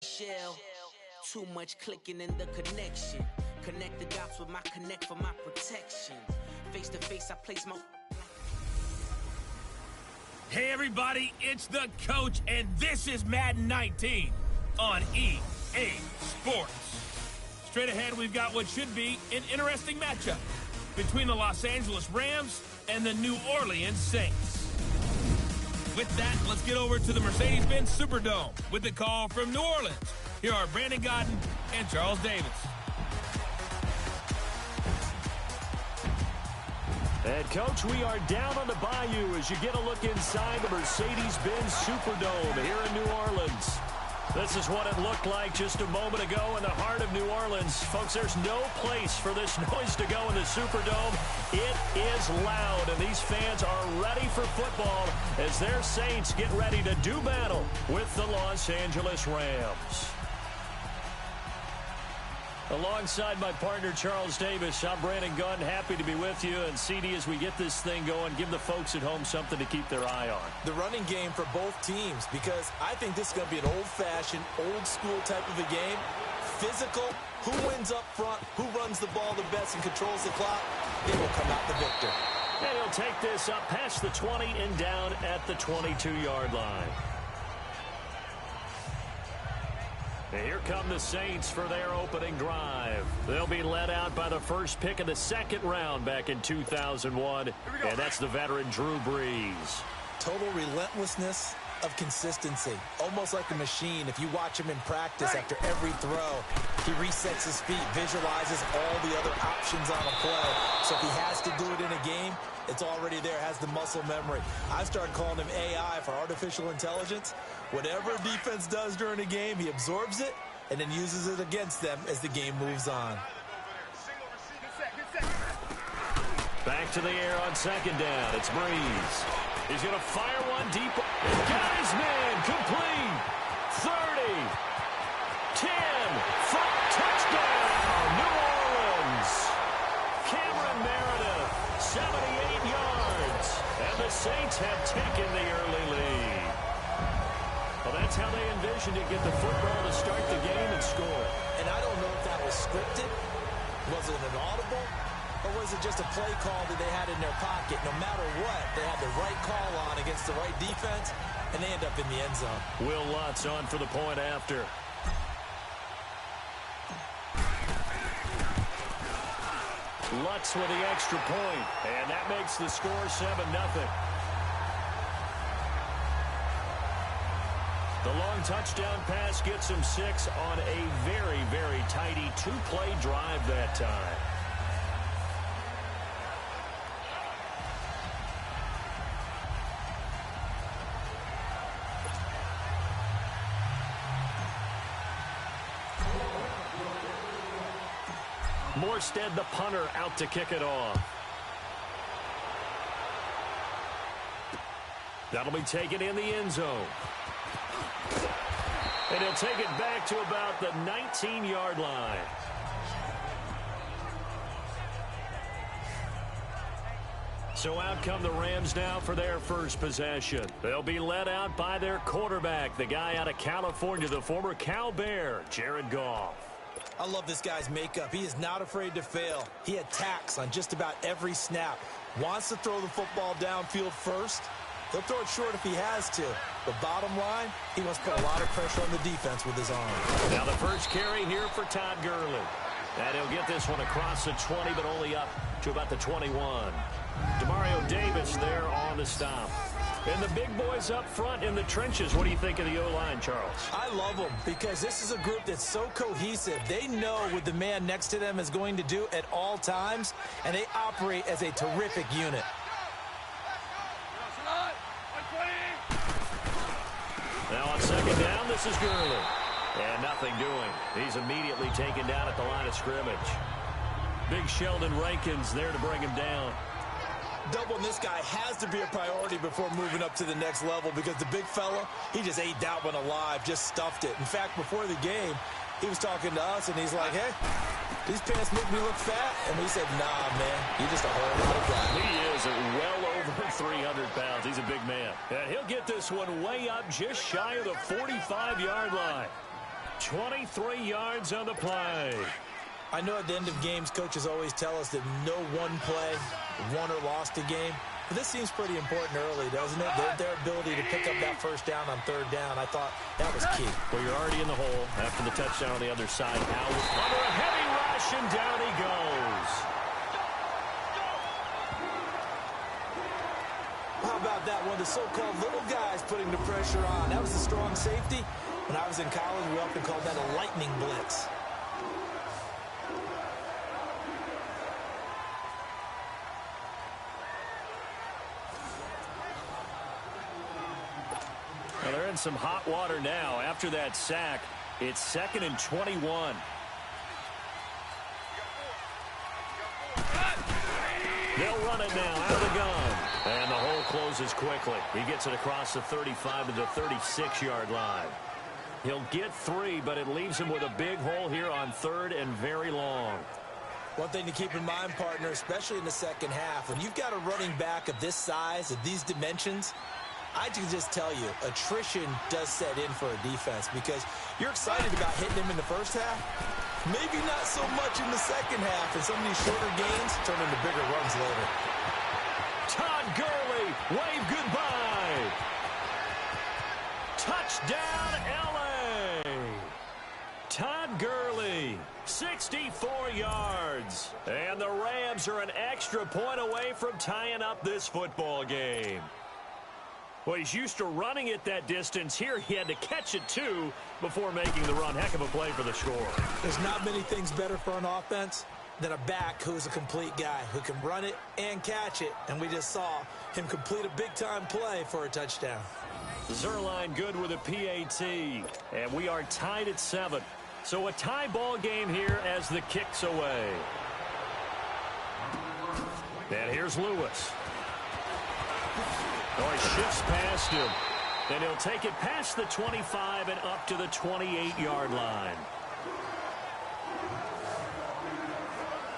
Shell, too much clicking in the connection. Connect the dots with my connect for my protection. Face to face, I place my... Hey everybody, it's the coach, and this is Madden 19 on EA Sports. Straight ahead, we've got what should be an interesting matchup between the Los Angeles Rams and the New Orleans Saints. With that, let's get over to the Mercedes-Benz Superdome with the call from New Orleans. Here are Brandon Gaudin and Charles Davis. And, Coach, we are down on the bayou as you get a look inside the Mercedes-Benz Superdome here in New Orleans. This is what it looked like just a moment ago in the heart of New Orleans. Folks, there's no place for this noise to go in the Superdome. It is loud, and these fans are ready for football as their Saints get ready to do battle with the Los Angeles Rams. Alongside my partner, Charles Davis, I'm Brandon Gaudin, happy to be with you. And, CD, as we get this thing going, give the folks at home something to keep their eye on. The running game for both teams, because I think this is going to be an old-fashioned, old-school type of a game. Physical, who wins up front, who runs the ball the best and controls the clock, they will come out the victor. And he'll take this up past the 20 and down at the 22-yard line. Here come the Saints for their opening drive. They'll be led out by the first pick of the second round back in 2001, and that's the veteran Drew Brees. Total relentlessness of consistency, almost like a machine. If you watch him in practice after every throw, he resets his feet, visualizes all the other options on a play. So if he has to do it in a game, it's already there, has the muscle memory. I started calling him AI for artificial intelligence. Whatever defense does during a game, he absorbs it and then uses it against them as the game moves on. Back to the air on second down. It's Brees. He's going to fire one deep. Got his man. Complete. 30. 10. 5. Touchdown. New Orleans. Cameron Meredith. 78 yards. And the Saints have taken the early lead. Well, that's how they envisioned to get the football to start the game and score. And I don't know if that was scripted. Was it an audible? Or was it just a play call that they had in their pocket? No matter what, they had the right call on against the right defense, and they end up in the end zone. Will Lutz on for the point after. Lutz with the extra point, and that makes the score 7-0. The long touchdown pass gets him 6 on a very, very tidy two-play drive that time. Morstead, the punter, out to kick it off. That'll be taken in the end zone. And he'll take it back to about the 19-yard line. So out come the Rams now for their first possession. They'll be led out by their quarterback, the guy out of California, the former Cal Bear, Jared Goff. I love this guy's makeup. He is not afraid to fail. He attacks on just about every snap. Wants to throw the football downfield first. He'll throw it short if he has to. But bottom line, he wants to put a lot of pressure on the defense with his arm. Now the first carry here for Todd Gurley. And he'll get this one across the 20, but only up to about the 21. Demario Davis there on the stop. And the big boys up front in the trenches. What do you think of the O-line, Charles? I love them because this is a group that's so cohesive. They know what the man next to them is going to do at all times, and they operate as a terrific unit. Now on second down, this is Gurley. And nothing doing. He's immediately taken down at the line of scrimmage. Big Sheldon Rankins there to bring him down. Doubling this guy has to be a priority before moving up to the next level because the big fella, he just ate that one alive, just stuffed it. In fact, before the game, he was talking to us, and he's like, hey, these pants make me look fat. And we said, nah, man, you're just a whole lot of guy. He is well over 300 pounds. He's a big man. And he'll get this one way up just shy of the 45-yard line. 23 yards on the play. I know at the end of games, coaches always tell us that no one play won or lost a game. But this seems pretty important early, doesn't it? Their ability to pick up that first down on third down, I thought that was key. Well, you're already in the hole after the touchdown on the other side. Now under a heavy rush, and down he goes. How about that one? The so-called little guys putting the pressure on. That was the strong safety. When I was in college, we often called that a lightning blitz. Well, they're in some hot water now. After that sack, it's 2nd and 21. They'll run it now out of the gun. And the hole closes quickly. He gets it across the 35 to the 36-yard line. He'll get 3, but it leaves him with a big hole here on 3rd and very long. One thing to keep in mind, partner, especially in the second half, when you've got a running back of this size, of these dimensions, I can just tell you, attrition does set in for a defense because you're excited about hitting him in the first half. Maybe not so much in the second half, and some of these shorter gains turn into bigger runs later. Todd Gurley, wave goodbye. Touchdown, L.A. Todd Gurley, 64 yards. And the Rams are an extra point away from tying up this football game. Well, he's used to running it that distance. Here he had to catch it, too, before making the run. Heck of a play for the score. There's not many things better for an offense than a back who's a complete guy, who can run it and catch it. And we just saw him complete a big-time play for a touchdown. Zuerlein good with a PAT. And we are tied at 7. So a tie ball game here as the kick's away. And here's Lewis. Oh, he shifts past him. And he'll take it past the 25 and up to the 28-yard line.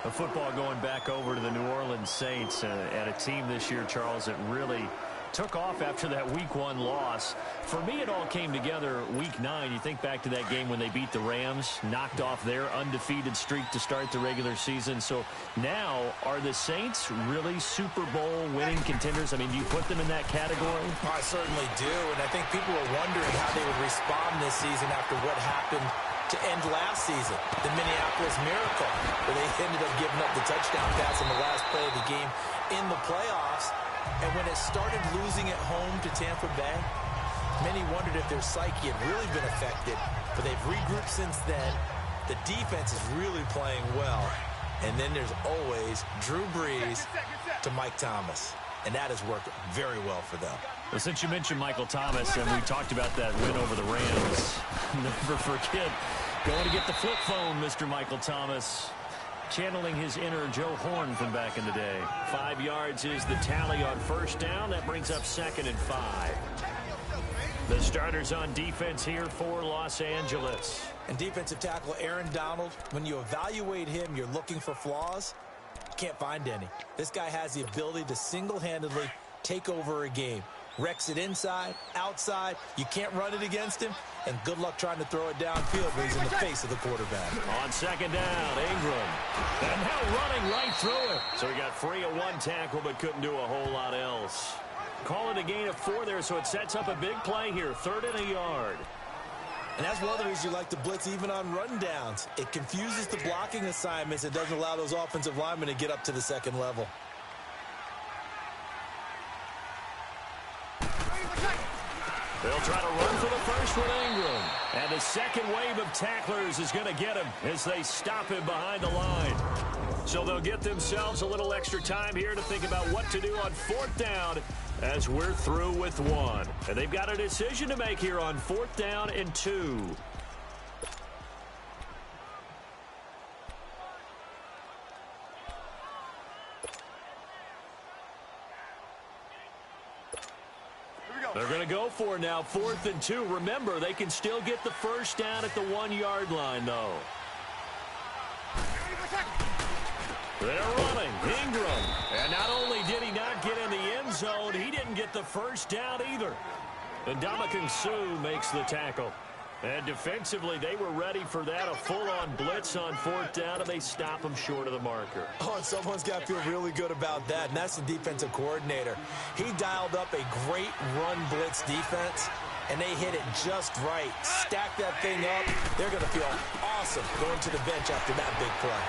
The football going back over to the New Orleans Saints and a team this year, Charles, that really took off after that Week 1 loss. For me, it all came together Week 9. You think back to that game when they beat the Rams, knocked off their undefeated streak to start the regular season. So now, are the Saints really Super Bowl winning contenders? I mean, do you put them in that category? I certainly do, and I think people were wondering how they would respond this season after what happened to end last season, the Minneapolis Miracle, where they ended up giving up the touchdown pass on the last play of the game in the playoffs. And when it started losing at home to Tampa Bay, many wondered if their psyche had really been affected. But they've regrouped since then. The defense is really playing well. And then there's always Drew Brees to Mike Thomas. And that has worked very well for them. Well, since you mentioned Michael Thomas, and we talked about that win over the Rams, never forget, going to get the flip phone, Mr. Michael Thomas. Channeling his inner Joe Horn from back in the day. 5 yards is the tally on first down. That brings up 2nd and 5. The starters on defense here for Los Angeles. And defensive tackle Aaron Donald, when you evaluate him, you're looking for flaws. You can't find any. This guy has the ability to single-handedly take over a game. Wrecks it inside, outside. You can't run it against him. And good luck trying to throw it downfield when he's in the face of the quarterback. On second down, Ingram. And now running right through it. So he got free of one tackle but couldn't do a whole lot else. Call it a gain of 4 there, so it sets up a big play here. 3rd and a yard. And that's one of the reasons you like to blitz even on rundowns. It confuses the blocking assignments. It doesn't allow those offensive linemen to get up to the second level. They'll try to run for the first with Ingram. And the second wave of tacklers is going to get him as they stop him behind the line. So they'll get themselves a little extra time here to think about what to do on 4th down as we're through with 1. And they've got a decision to make here on 4th down and 2. They're going to go for it now, 4th and 2. Remember, they can still get the first down at the 1-yard line, though. They're running. Ingram. And not only did he not get in the end zone, he didn't get the first down either. And Ndamukong Suh makes the tackle. And defensively, they were ready for that, a full-on blitz on 4th down, and they stop them short of the marker. Oh, and someone's got to feel really good about that, and that's the defensive coordinator. He dialed up a great run blitz defense, and they hit it just right. Stack that thing up. They're going to feel awesome going to the bench after that big play.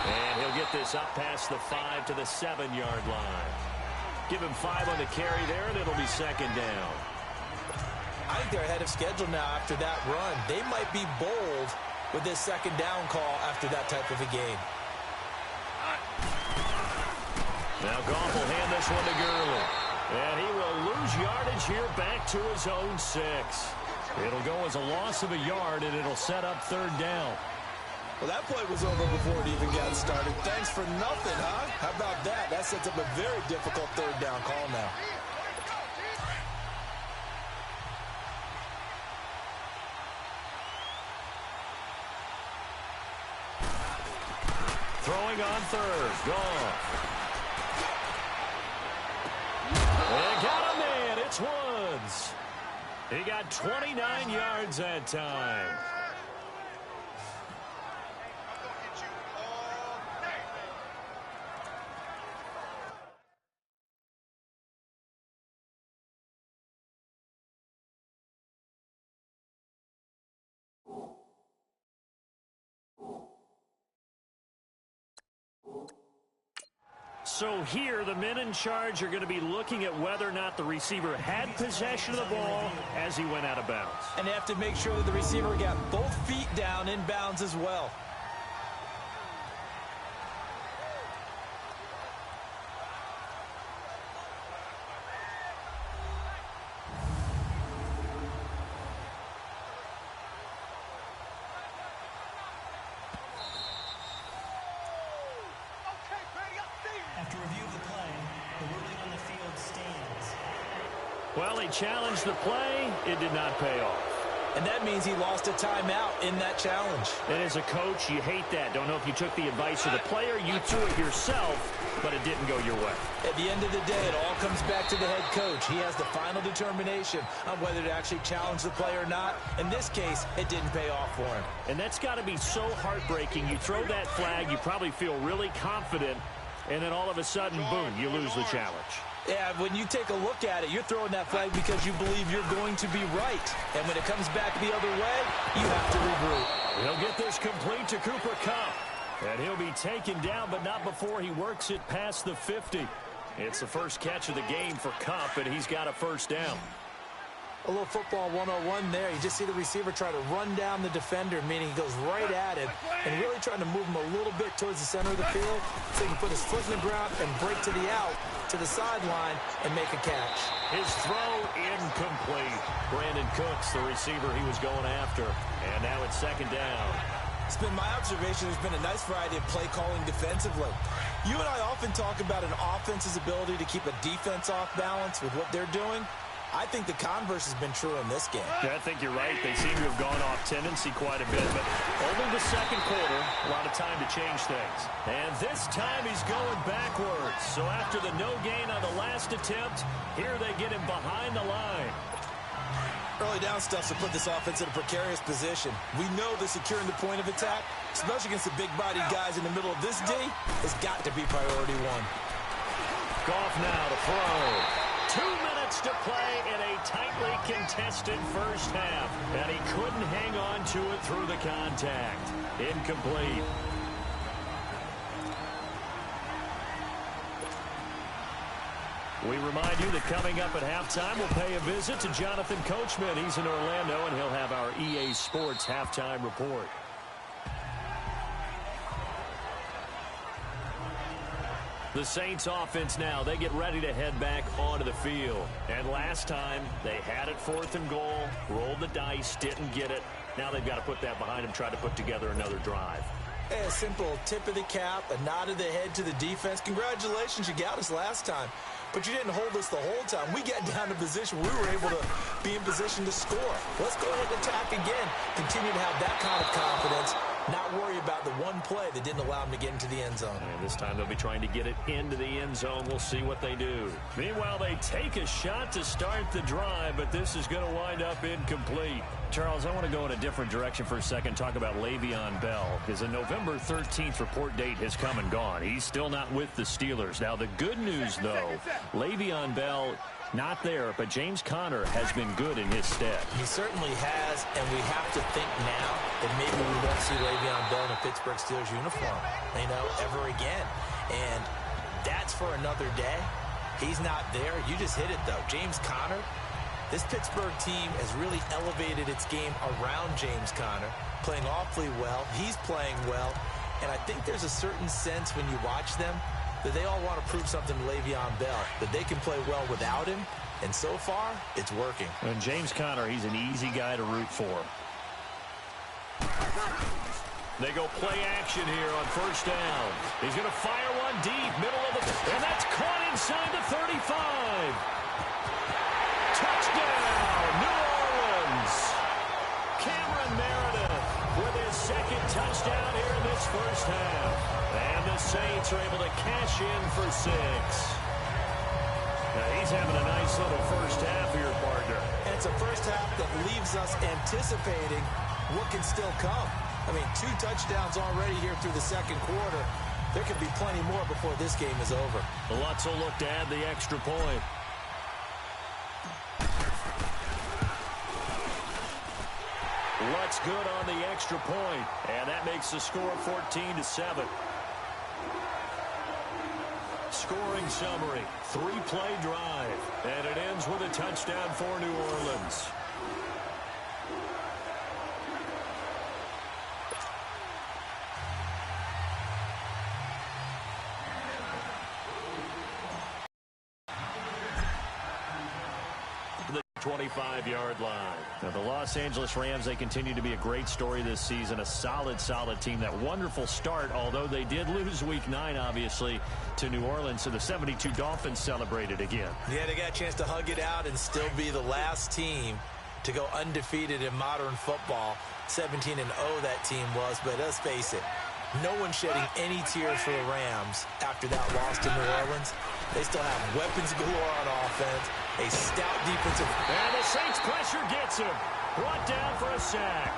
And he'll get this up past the 5 to the 7-yard line. Give him 5 on the carry there, and it'll be 2nd down. I think they're ahead of schedule now after that run. They might be bold with this 2nd down call after that type of a game. Now Goff will hand this one to Gurley. And he will lose yardage here back to his own 6. It'll go as a loss of a yard, and it'll set up 3rd down. Well, that play was over before it even got started. Thanks for nothing, huh? How about that? That sets up a very difficult 3rd down call now. Throwing on 3rd. Goff. And got him in. It's Woods. He got 29 yards that time. So here, the men in charge are going to be looking at whether or not the receiver had possession of the ball as he went out of bounds. And they have to make sure that the receiver got both feet down in bounds as well. After review of the play, the ruling on the field stands. Well, he challenged the play. It did not pay off. And that means he lost a timeout in that challenge. And as a coach, you hate that. Don't know if you took the advice of the player. You threw it yourself, but it didn't go your way. At the end of the day, it all comes back to the head coach. He has the final determination on whether to actually challenge the play or not. In this case, it didn't pay off for him. And that's got to be so heartbreaking. You throw that flag, you probably feel really confident, and then all of a sudden, boom, you lose the challenge. Yeah, when you take a look at it, you're throwing that flag because you believe you're going to be right. And when it comes back the other way, you have to regroup. He'll get this complete to Cooper Kupp. And he'll be taken down, but not before he works it past the 50. It's the first catch of the game for Kupp, and he's got a 1st down. A little football 101 there. You just see the receiver try to run down the defender, meaning he goes right at it, and really trying to move him a little bit towards the center of the field so he can put his foot in the ground and break to the out, to the sideline, and make a catch. His throw incomplete. Brandon Cooks, the receiver he was going after. And now it's 2nd down. It's been my observation there's been a nice variety of play calling defensively. You and I often talk about an offense's ability to keep a defense off balance with what they're doing. I think the converse has been true in this game. Yeah, I think you're right. They seem to have gone off tendency quite a bit, but only the 2nd quarter, a lot of time to change things. And this time he's going backwards. So after the no gain on the last attempt, here they get him behind the line. Early down stuff to put this offense in a precarious position. We know that securing the point of attack, especially against the big-bodied guys in the middle of this D, has got to be priority one. Goff now to throw. 2 minutes to play in a tightly contested first half. And he couldn't hang on to it through the contact. Incomplete. We remind you that coming up at halftime, we'll pay a visit to Jonathan Coachman. He's in Orlando, and he'll have our EA Sports halftime report. The Saints offense now, they get ready to head back onto the field. And last time, they had it 4th and goal, rolled the dice, didn't get it. Now they've got to put that behind them, try to put together another drive. Hey, a simple tip of the cap, a nod of the head to the defense. Congratulations, you got us last time. But you didn't hold us the whole time. We got down to position. We were able to be in position to score. Let's go ahead and attack again. Continue to have that kind of confidence not worry about the one play that didn't allow him to get into the end zone. And this time they'll be trying to get it into the end zone. We'll see what they do. Meanwhile, they take a shot to start the drive, but this is going to wind up incomplete. Charles, I want to go in a different direction for a second, talk about Le'Veon Bell, because the November 13th report date has come and gone. He's still not with the Steelers. Now, the good news, though, Le'Veon Bell not there, but James Conner has been good in his stead. He certainly has, and we have to think now that maybe we won't see Le'Veon Bell in a Pittsburgh Steelers uniform, ever again. And that's for another day. He's not there. You just hit it, though. James Conner, this Pittsburgh team has really elevated its game around James Conner, playing awfully well. He's playing well. And I think there's a certain sense when you watch them that they all want to prove something to Le'Veon Bell, that they can play well without him, and so far, it's working. And James Conner, he's an easy guy to root for. They go play action here on first down. He's going to fire one deep, middle of the... And that's caught inside the 35. Touchdown, New Orleans. Cameron Meredith with his second touchdown here in this first half. And the Saints are able to cash in for 6. Now he's having a nice little first half here, partner. And it's a first half that leaves us anticipating what can still come. 2 touchdowns already here through the second quarter. There could be plenty more before this game is over. Lutz will look to add the extra point. Lutz good on the extra point, and that makes the score 14-7. Scoring summary, 3-play drive, and it ends with a touchdown for New Orleans. The 25-yard line. Now, the Los Angeles Rams, they continue to be a great story this season. A solid team. That wonderful start, although they did lose Week 9, obviously, to New Orleans. So the 72 Dolphins celebrated again. Yeah, they got a chance to hug it out and still be the last team to go undefeated in modern football. 17-0 that team was, but let's face it, no one shedding any tears for the Rams after that loss to New Orleans. They still have weapons galore on offense, a stout defensive... And the Saints pressure gets him. Brought down for a sack.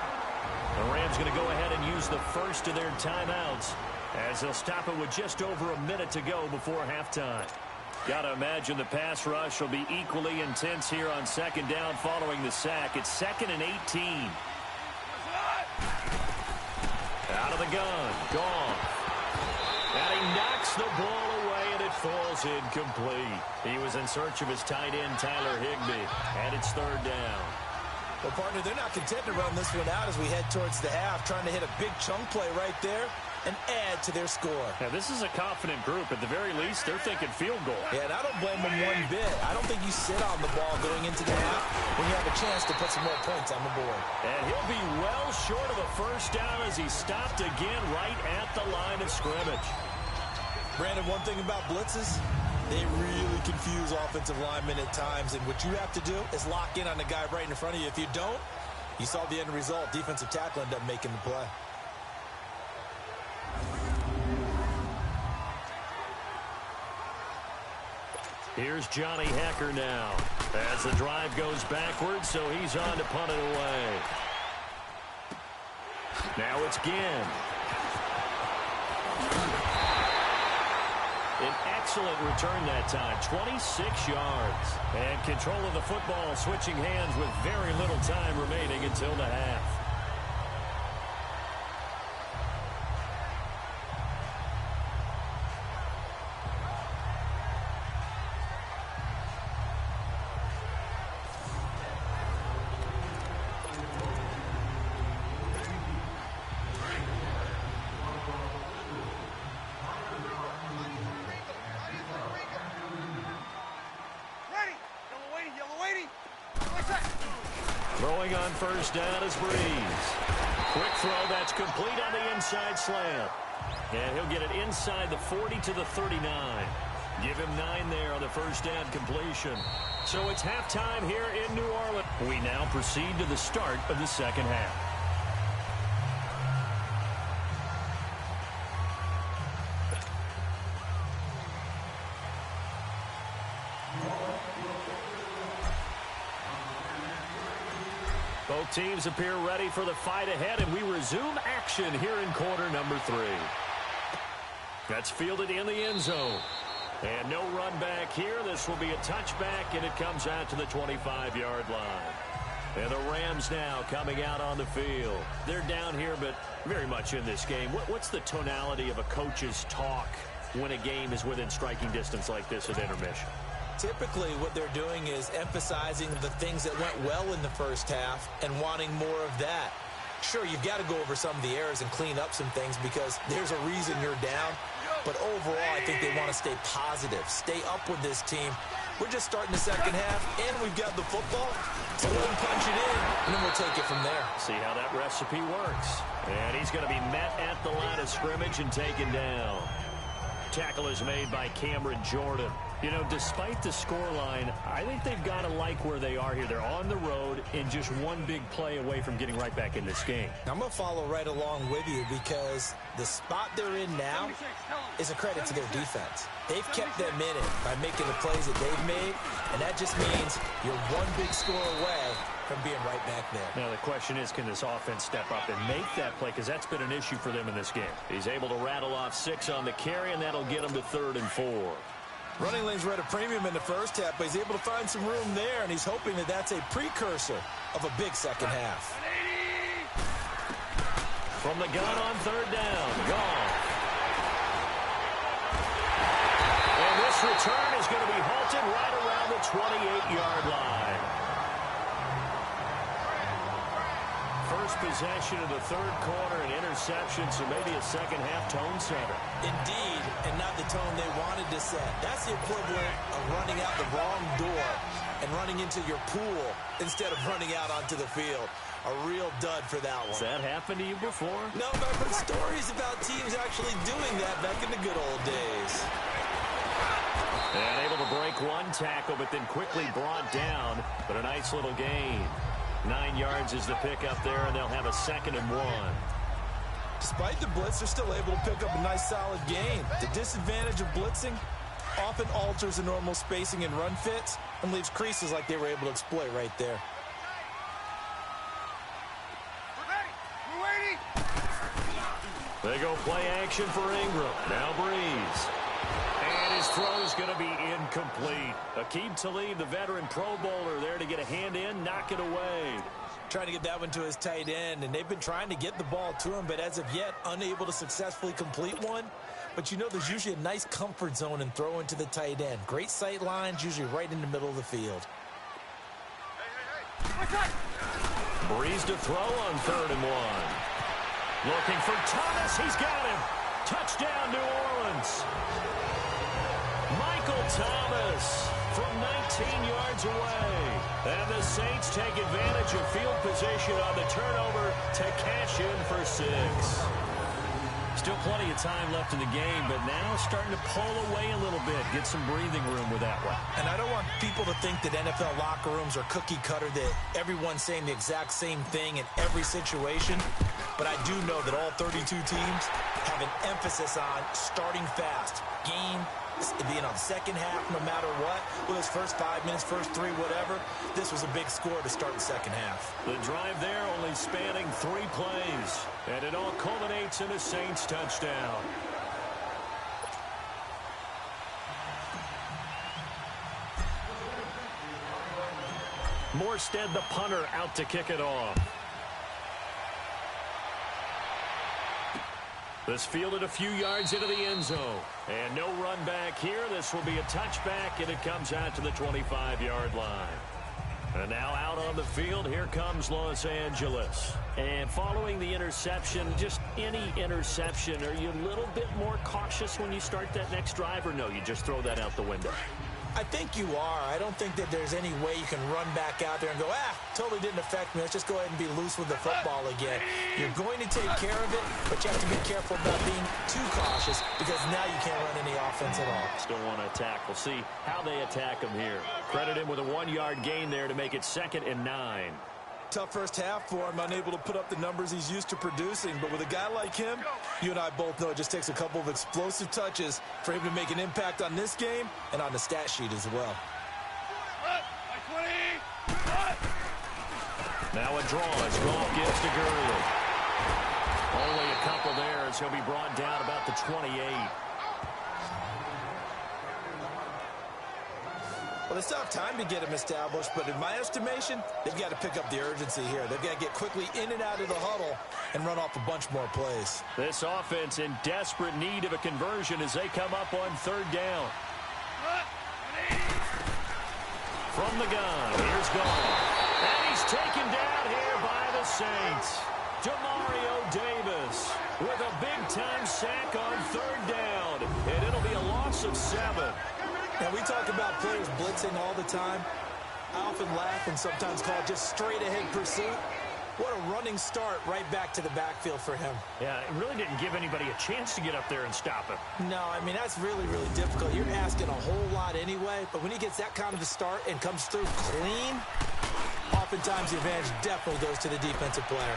The Rams going to go ahead and use the first of their timeouts as they'll stop it with just over a minute to go before halftime. Got to imagine the pass rush will be equally intense here on second down following the sack. It's 2nd and 18. Out of the gun. Gone. And he knocks the ball away, and it falls incomplete. He was in search of his tight end, Tyler Higbee, and it's 3rd down. Well, partner, they're not content to run this one out as we head towards the half, trying to hit a big chunk play right there and add to their score. Now, this is a confident group. At the very least, they're thinking field goal. Yeah, and I don't blame them one bit. I don't think you sit on the ball going into the half when you have a chance to put some more points on the board. And he'll be well short of a first down as he stopped again right at the line of scrimmage. Brandon, one thing about blitzes, they really confuse offensive linemen at times, and what you have to do is lock in on the guy right in front of you. If you don't, you saw the end result. Defensive tackle ended up making the play. Here's Johnny Hekker now as the drive goes backwards, so he's on to punt it away. Now it's Ginn. An excellent return that time, 26 yards. And control of the football, switching hands with very little time remaining until the half. Throwing on first down is Breeze. Quick throw that's complete on the inside slant. And he'll get it inside the 40 to the 39. Give him 9 there on the first down completion. So it's halftime here in New Orleans. We now proceed to the start of the second half. Both teams appear ready for the fight ahead, and we resume action here in quarter number 3. That's fielded in the end zone. And no run back here. This will be a touchback, and it comes out to the 25-yard line. And the Rams now coming out on the field. They're down here, but very much in this game. What's the tonality of a coach's talk when a game is within striking distance like this at intermission? Typically, what they're doing is emphasizing the things that went well in the first half and wanting more of that. Sure, you've got to go over some of the errors and clean up some things because there's a reason you're down. But overall, I think they want to stay positive, stay up with this team. We're just starting the second half, and we've got the football. So let them punch it in, and then we'll take it from there. See how that recipe works. And he's going to be met at the line of scrimmage and taken down. Tackle is made by Cameron Jordan. You know, despite the scoreline, I think they've got to like where they are here. They're on the road and just one big play away from getting right back in this game. I'm going to follow right along with you because the spot they're in now is a credit to their defense. They've kept them in it by making the plays that they've made, and that just means you're one big score away from being right back there. Now the question is, can this offense step up and make that play? Because that's been an issue for them in this game. He's able to rattle off 6 on the carry, and that'll get him to 3rd and 4. Running lanes were at a premium in the first half, but he's able to find some room there, and he's hoping that that's a precursor of a big second half. From the gun on 3rd down, gone. And this return is going to be halted right around the 28-yard line. First possession of the 3rd quarter, an interception, so maybe a second-half tone setter. Indeed, and not the tone they wanted to set. That's the equivalent of running out the wrong door and running into your pool instead of running out onto the field. A real dud for that one. Has that happened to you before? No, but I've heard stories about teams actually doing that back in the good old days. And able to break one tackle, but then quickly brought down. But a nice little gain. 9 yards is the pickup there, and they'll have a 2nd and 1. Despite the blitz, they're still able to pick up a nice solid gain. The disadvantage of blitzing often alters the normal spacing and run fits and leaves creases like they were able to exploit right there. We're waiting. They go play action for Ingram. Now Breeze. And his throw is going to be incomplete. Aqib Talib, the veteran Pro Bowler, there to get a hand in, knock it away. Trying to get that one to his tight end, and they've been trying to get the ball to him, but as of yet, unable to successfully complete one. But you know there's usually a nice comfort zone in throwing to the tight end. Great sight lines, usually right in the middle of the field. Breeze to throw on 3rd and 1. Looking for Thomas. He's got him. Touchdown, New Orleans. Michael Thomas from 19 yards away. And the Saints take advantage of field position on the turnover to cash in for 6. Still plenty of time left in the game, but now starting to pull away a little bit, get some breathing room with that one. And I don't want people to think that NFL locker rooms are cookie cutter, that everyone's saying the exact same thing in every situation. But I do know that all 32 teams have an emphasis on starting fast. Game, second half, no matter what. Well, those first 5 minutes, first 3, whatever. This was a big score to start the second half. The drive there only spanning 3 plays. And it all culminates in a Saints touchdown. Morstead, the punter, out to kick it off. This fielded a few yards into the end zone. And no run back here. This will be a touchback, and it comes out to the 25-yard line. And now out on the field, here comes Los Angeles. And following the interception, just any interception, are you a little bit more cautious when you start that next drive, or no, you just throw that out the window? I think you are. I don't think that there's any way you can run back out there and go, totally didn't affect me. Let's just go ahead and be loose with the football again. You're going to take care of it, but you have to be careful about being too cautious because now you can't run any offense at all. Still want to attack. We'll see how they attack him here. Credit him with a 1-yard gain there to make it 2nd and 9. Tough first half for him, unable to put up the numbers he's used to producing. But with a guy like him, you and I both know it just takes a couple of explosive touches for him to make an impact on this game and on the stat sheet as well. Now a draw as Goff gives to Gurley. Only a couple there as he'll be brought down about the 28. Well, they still have time to get him established, but in my estimation, they've got to pick up the urgency here. They've got to get quickly in and out of the huddle and run off a bunch more plays. This offense in desperate need of a conversion as they come up on third down. From the gun, here's Goff. And he's taken down here by the Saints. Demario Davis with a big-time sack on third down. And it'll be a loss of 7. Now, we talk about players blitzing all the time. I often laugh and sometimes call it just straight-ahead pursuit. What a running start right back to the backfield for him. Yeah, it really didn't give anybody a chance to get up there and stop him. No, I mean, that's really, really difficult. You're asking a whole lot anyway, but when he gets that kind of a start and comes through clean, oftentimes the advantage definitely goes to the defensive player.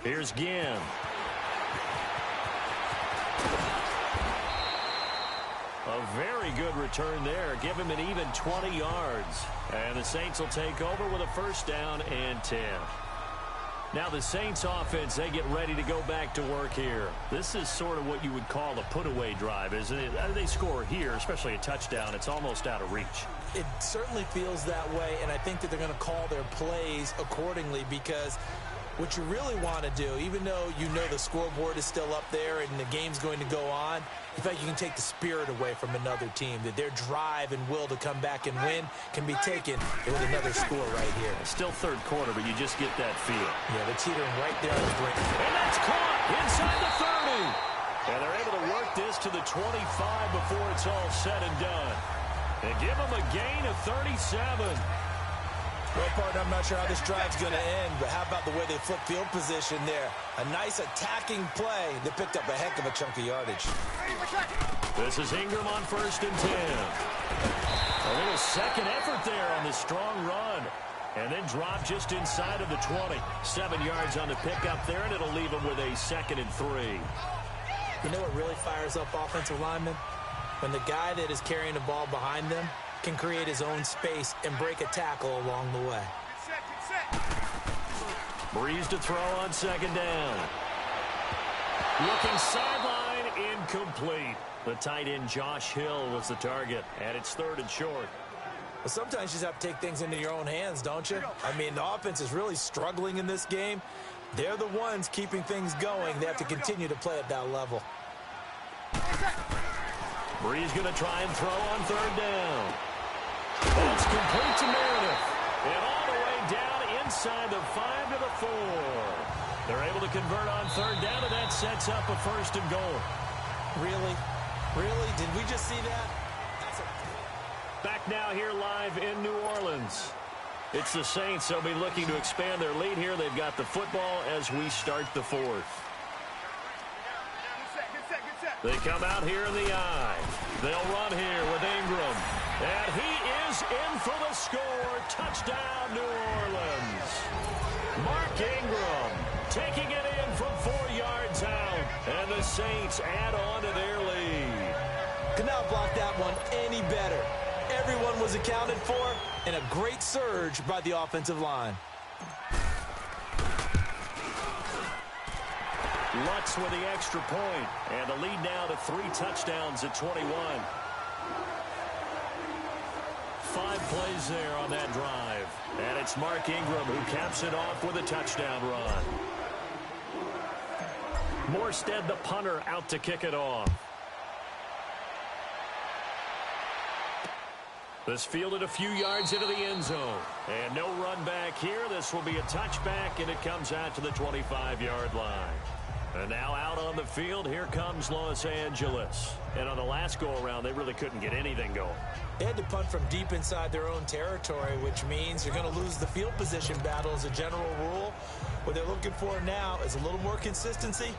Here's Ginn. A very good return there. Give him an even 20 yards. And the Saints will take over with a first down and 10. Now the Saints offense, they get ready to go back to work here. This is sort of what you would call a put-away drive, isn't it? They score here, especially a touchdown. It's almost out of reach. It certainly feels that way, and I think that they're going to call their plays accordingly because what you really want to do, even though you know the scoreboard is still up there and the game's going to go on, in fact, you can take the spirit away from another team, that their drive and will to come back and win can be taken with another score right here. Still third quarter, but you just get that feel. Yeah, they're teetering right there on the brink. And that's caught inside the 30. And they're able to work this to the 25 before it's all said and done. And give them a gain of 37. Well, partner, I'm not sure how this drive's going to end, but how about the way they flip field position there? A nice attacking play that picked up a heck of a chunk of yardage. This is Ingram on 1st and 10. A little second effort there on the strong run. And then drop just inside of the 20. 7 yards on the pickup there, and it'll leave them with a 2nd and 3. You know what really fires up offensive linemen? When the guy that is carrying the ball behind them can create his own space and break a tackle along the way. Breeze to throw on 2nd down. Looking sideline, incomplete. The tight end Josh Hill was the target, and it's 3rd and short. Well, sometimes you just have to take things into your own hands, don't you? I mean, the offense is really struggling in this game. They're the ones keeping things going. They have to continue to play at that level. Breeze going to try and throw on 3rd down. That's complete to Meredith. And all the way down inside the 5 to the 4. They're able to convert on 3rd down, and that sets up a 1st and goal. Really? Really? Did we just see that? Back now here live in New Orleans. It's the Saints. They'll be looking to expand their lead here. They've got the football as we start the 4th. They come out here in the eye. They'll run here with Ingram. And he is in for the score. Touchdown, New Orleans. Mark Ingram taking it in from 4 yards out. And the Saints add on to their lead. Could not block that one any better. Everyone was accounted for, and a great surge by the offensive line. Lutz with the extra point, and the lead now to 3 touchdowns at 21. 5 plays there on that drive, and it's Mark Ingram who caps it off with a touchdown run. Morstead, the punter, out to kick it off. This fielded a few yards into the end zone, and no run back here. This will be a touchback, and it comes out to the 25-yard line. And now out on the field, here comes Los Angeles. And on the last go-around, they really couldn't get anything going. They had to punt from deep inside their own territory, which means you're going to lose the field position battle as a general rule. What they're looking for now is a little more consistency,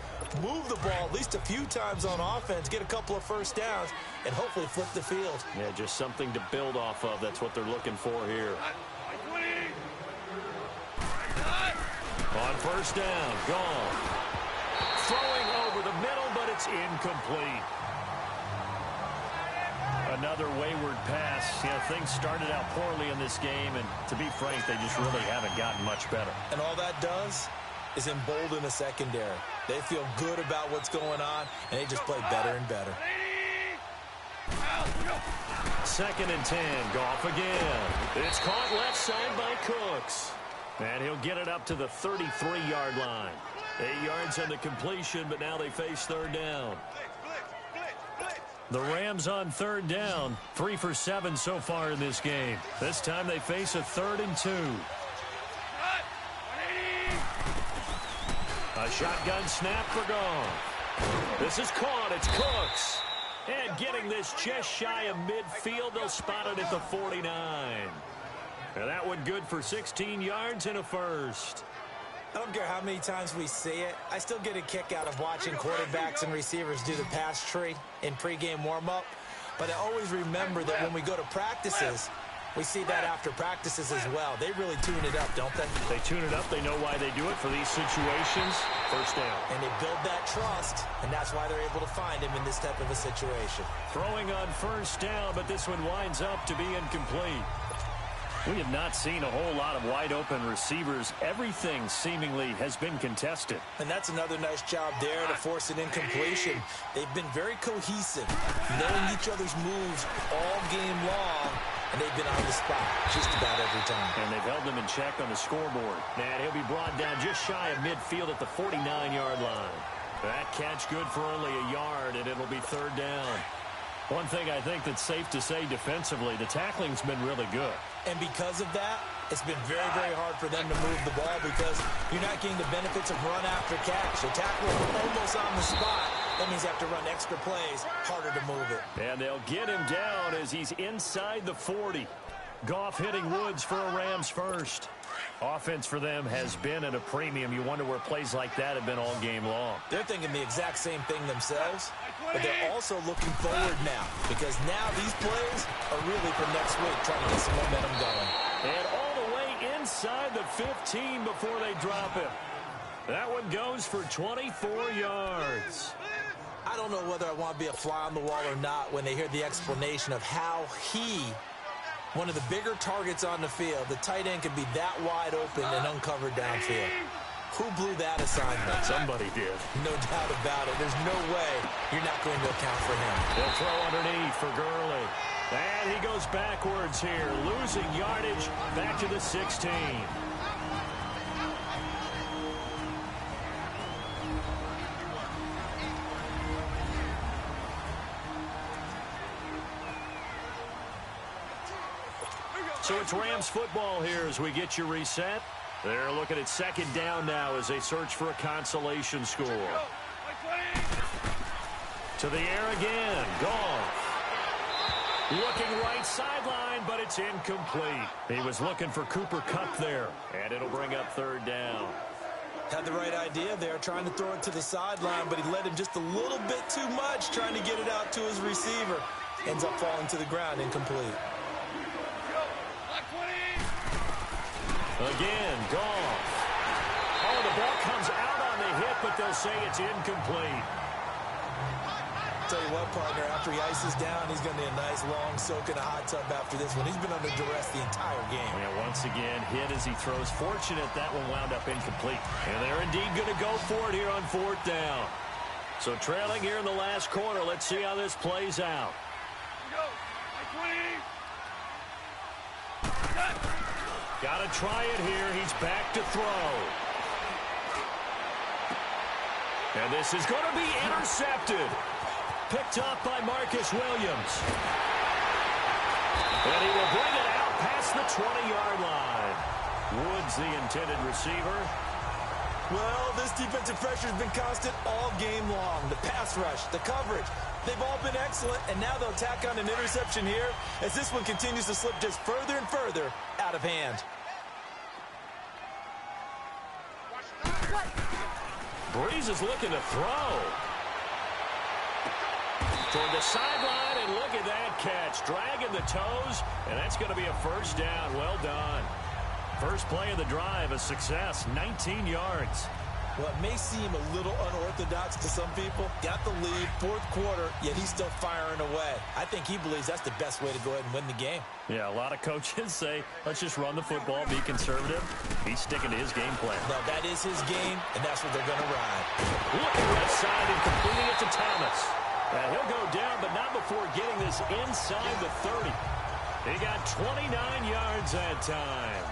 move the ball at least a few times on offense, get a couple of first downs, and hopefully flip the field. Yeah, just something to build off of. That's what they're looking for here. On first down, gone. Throwing over the middle, but it's incomplete. Another wayward pass. You know, things started out poorly in this game, and to be frank, they just really haven't gotten much better. And all that does is embolden the secondary. They feel good about what's going on, and they just play better and better. 2nd and 10, Goff again. It's caught left side by Cooks. And he'll get it up to the 33-yard line. 8 yards on the completion, but now they face 3rd down. The Rams on 3rd down, 3 for 7 so far in this game. This time they face a 3rd and 2. A shotgun snap for Goff. This is caught. It's Cooks. And getting this just shy of midfield, they'll spot it at the 49. And that one good for 16 yards and a first. I don't care how many times we see it. I still get a kick out of watching quarterbacks and receivers do the pass tree in pregame warm-up. But I always remember that when we go to practices, we see that after practices as well. They really tune it up, don't they? They tune it up. They know why they do it for these situations. First down. And they build that trust, and that's why they're able to find him in this type of a situation. Throwing on first down, but this one winds up to be incomplete. We have not seen a whole lot of wide-open receivers. Everything seemingly has been contested. And that's another nice job there to force an incompletion. They've been very cohesive, knowing each other's moves all game long, and they've been on the spot just about every time. And they've held them in check on the scoreboard. And he'll be brought down just shy of midfield at the 49-yard line. That catch good for only a yard, and it'll be 3rd down. One thing I think that's safe to say defensively, the tackling's been really good. And because of that, it's been very, very hard for them to move the ball because you're not getting the benefits of run after catch. So tackle almost on the spot. That means you have to run extra plays, harder to move it. And they'll get him down as he's inside the 40. Goff hitting Woods for a Rams first. Offense for them has been at a premium. You wonder where plays like that have been all game long. They're thinking the exact same thing themselves, but they're also looking forward now because now these plays are really for next week, trying to get some momentum going. And all the way inside the 15 before they drop him. That one goes for 24 yards. I don't know whether I want to be a fly on the wall or not when they hear the explanation of how one of the bigger targets on the field, the tight end could be that wide open and uncovered downfield. Who blew that assignment? Somebody did. No doubt about it. There's no way you're not going to account for him. They'll throw underneath for Gurley. And he goes backwards here, losing yardage back to the 16. So it's Rams football here as we get you reset. They're looking at 2nd down now as they search for a consolation score. To the air again. Goff. Looking right sideline, but it's incomplete. He was looking for Cooper Kupp there, and it'll bring up 3rd down. Had the right idea there, trying to throw it to the sideline, but he led him just a little bit too much, trying to get it out to his receiver. Ends up falling to the ground, incomplete. Again, Goff. Oh, the ball comes out on the hit, but they'll say it's incomplete. Tell you what, partner, after he ices down, he's going to need a nice long soak in a hot tub after this one. He's been under duress the entire game. Yeah, once again, hit as he throws. Fortunate that one wound up incomplete. And they're indeed going to go for it here on 4th down. So trailing here in the last quarter. Let's see how this plays out. Got to try it here. He's back to throw. And this is going to be intercepted. Picked up by Marcus Williams. And he will bring it out past the 20-yard line. Woods, the intended receiver. Well, this defensive pressure has been constant all game long. The pass rush, the coverage, they've all been excellent, and now they'll tack on an interception here as this one continues to slip just further and further out of hand. Brees is looking to throw. Toward the sideline, and look at that catch. Dragging the toes, and that's going to be a first down. Well done. First play of the drive, a success, 19 yards. Well, it may seem a little unorthodox to some people. Got the lead, fourth quarter, yet he's still firing away. I think he believes that's the best way to go ahead and win the game. Yeah, a lot of coaches say, let's just run the football, be conservative. He's sticking to his game plan. No, that is his game, and that's what they're going to ride. Looking left side and completing it to Thomas. Now, he'll go down, but not before getting this inside the 30. He got 29 yards that time.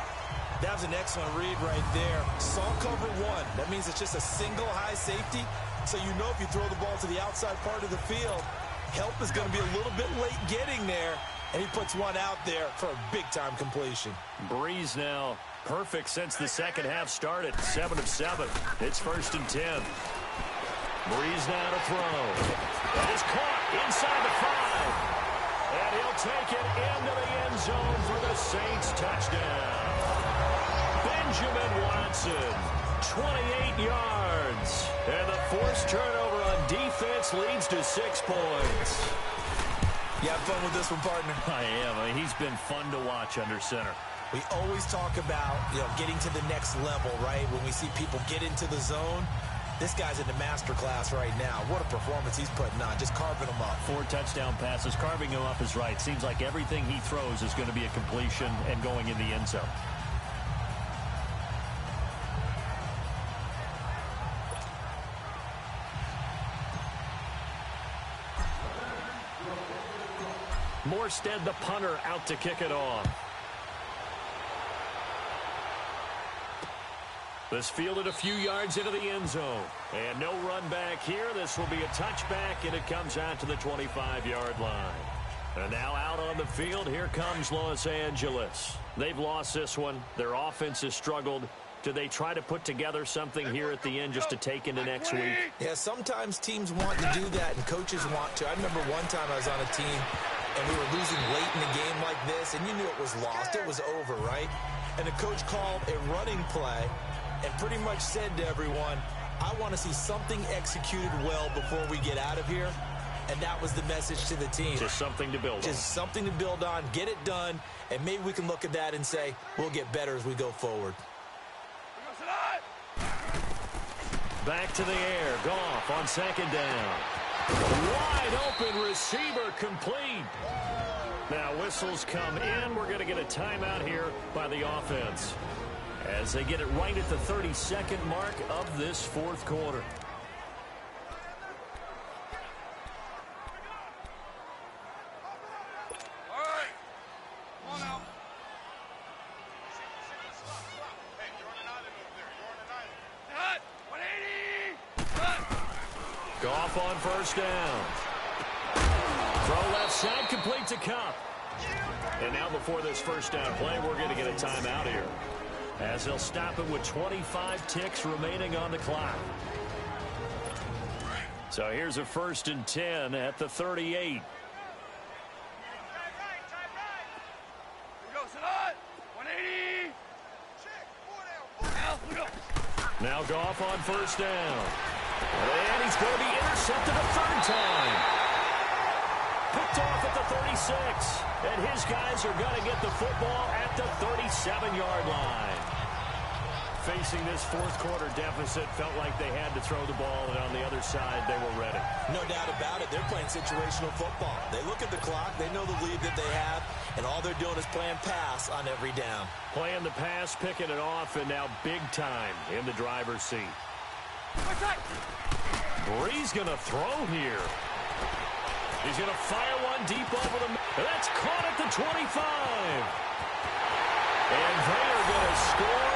That was an excellent read right there. Saw cover one. That means it's just a single high safety. So you know if you throw the ball to the outside part of the field, help is going to be a little bit late getting there. And he puts one out there for a big-time completion. Brees now perfect since the second half started. 7 of 7. It's 1st and 10. Brees now to throw. That is caught inside the 5. And he'll take it into the end zone for the Saints touchdown. Benjamin Watson, 28 yards. And the forced turnover on defense leads to 6 points. You have fun with this one, partner? I am. I mean, he's been fun to watch under center. We always talk about, getting to the next level, right? When we see people get into the zone. This guy's in the master class right now. What a performance he's putting on, just carving them up. 4 touchdown passes. Carving him up is right. Seems like everything he throws is going to be a completion and going in the end zone. Morstead, the punter, out to kick it off. This fielded a few yards into the end zone. And no run back here. This will be a touchback, and it comes out to the 25-yard line. And now out on the field, here comes Los Angeles. They've lost this one. Their offense has struggled. Do they try to put together something here at the end just to take into next week? Yeah, sometimes teams want to do that, and coaches want to. I remember one time I was on a team, and we were losing late in a game like this, and you knew it was lost. It was over, right? And the coach called a running play and pretty much said to everyone, I want to see something executed well before we get out of here. And that was the message to the team. Just something to build on. Just something to build on, get it done, and maybe we can look at that and say, we'll get better as we go forward. Back to the air. Goff on 2nd down. Wide open receiver complete. Now whistles come in. We're going to get a timeout here by the offense as they get it right at the 32nd mark of this 4th quarter. Goff on 1st down. Throw left side, complete to Kupp. And now before this 1st down play, we're going to get a timeout here, as they'll stop it with 25 ticks remaining on the clock. So here's a 1st and 10 at the 38. Now Goff on 1st down. And he's going to be intercepted a 3rd time. Picked off at the 36. And his guys are going to get the football at the 37-yard line. Facing this 4th quarter deficit, felt like they had to throw the ball, and on the other side, they were ready. No doubt about it. They're playing situational football. They look at the clock. They know the lead that they have, and all they're doing is playing pass on every down. Playing the pass, picking it off, and now big time in the driver's seat. Brees going to throw here. He's going to fire one deep over the middle. That's caught at the 25. And they are going to score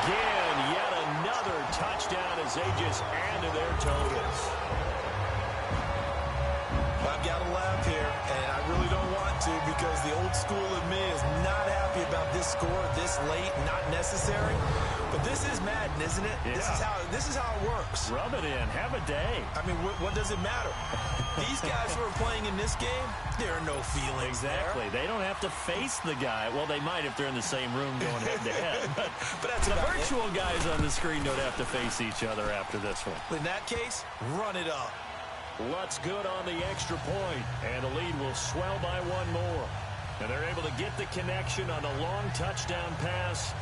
again. Yet another touchdown as they just add to their totals. I've got to laugh here, and I really don't want to, because the old school in me is not happy about this score this late, not necessary. But this is Madden, isn't it? Yeah. This is how it works. Rub it in. Have a day. I mean, what does it matter? These guys who are playing in this game, there are no feelings Exactly. there. They don't have to face the guy. Well, they might if they're in the same room going head-to-head. But that's the about virtual guys on the screen don't have to face each other after this one. In that case, run it up. Lutz good on the extra point, and the lead will swell by one more. And they're able to get the connection on a long touchdown pass,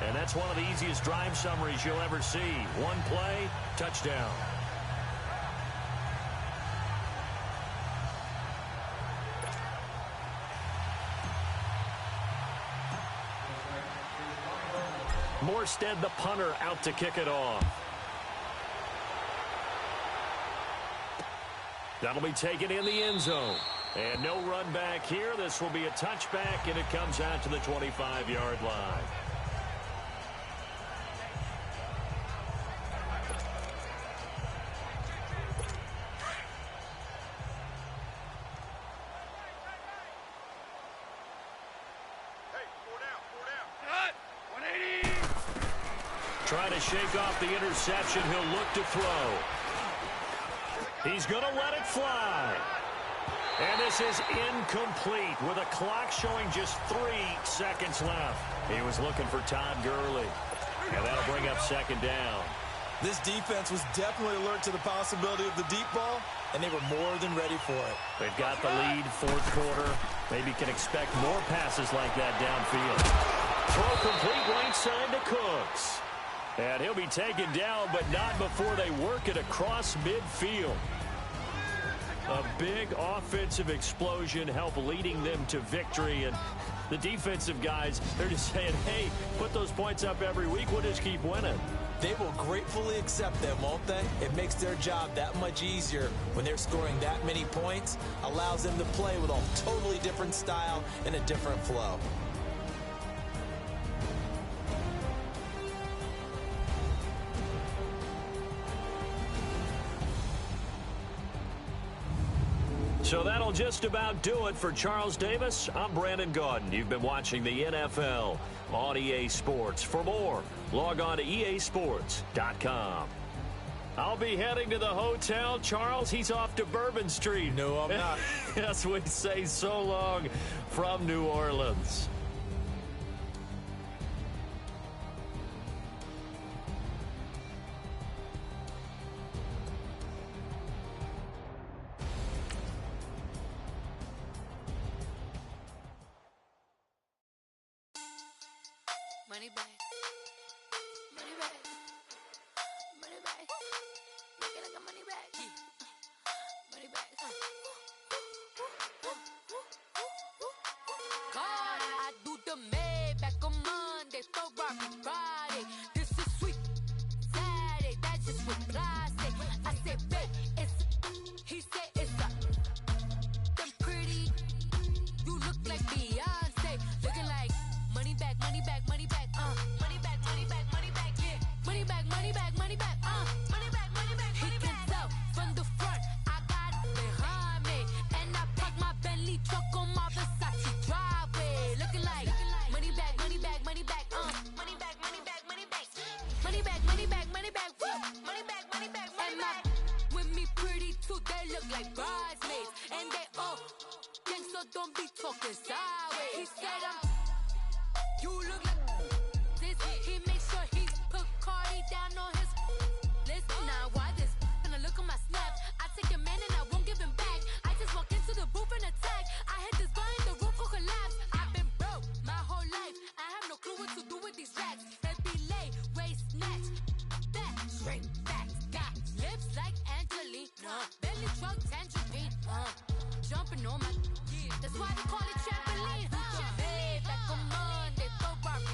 and that's one of the easiest drive summaries you'll ever see. One play, touchdown. Morstead, the punter, out to kick it off. That'll be taken in the end zone. And no run back here. This will be a touchback, and it comes out to the 25-yard line. Trying to shake off the interception. He'll look to throw. He's going to let it fly. And this is incomplete with a clock showing just 3 seconds left. He was looking for Todd Gurley. And that'll bring up second down. This defense was definitely alert to the possibility of the deep ball, and they were more than ready for it. They've got the lead, fourth quarter. Maybe can expect more passes like that downfield. Throw complete right side to Cooks. And he'll be taken down, but not before they work it across midfield. A big offensive explosion help leading them to victory. And the defensive guys, they're just saying, hey, put those points up every week. We'll just keep winning. They will gratefully accept them, won't they? It makes their job that much easier when they're scoring that many points. Allows them to play with a totally different style and a different flow. So that'll just about do it for Charles Davis. I'm Brandon Gaudin. You've been watching the NFL on EA Sports. For more, log on to easports.com. I'll be heading to the hotel. Charles, he's off to Bourbon Street. No, I'm not. Yes, we say so long from New Orleans. Money back. Money back. Money back. Make it like a money back. Money back. God, I do the Maybach on Monday, Ferrari Friday. This is sweet Saturday. That's just what I say. I say, babe, it's. He said it's a. Them pretty. You look like Beyonce. Looking like money back, money back, money back. Money back, money back, money back, yeah. Money back, money back, money back, money back, money back, money back. He can tell from the front, I got it behind me. And I park my Bentley truck on my Versace driveway. Looking like money back, money back, money back, money back, money back, money back. Money back, money back, money back, money back, money back, money back. With me pretty too, they look like bridesmaids. And they all gang, so don't be talking sideways. He said you look like this. He makes sure he put Cardi down on his list. Now why this? Gonna look at my snap. I take a man and I won't give him back. I just walk into the booth and attack. I hit this button, the roof will collapse. I've been broke my whole life. I have no clue what to do with these racks. That belay, waist snatch, back, straight back. Got lips like Angelina, belly truck tangerine. Jumping on my, that's why they call it trampoline. Back on Monday, Ferrari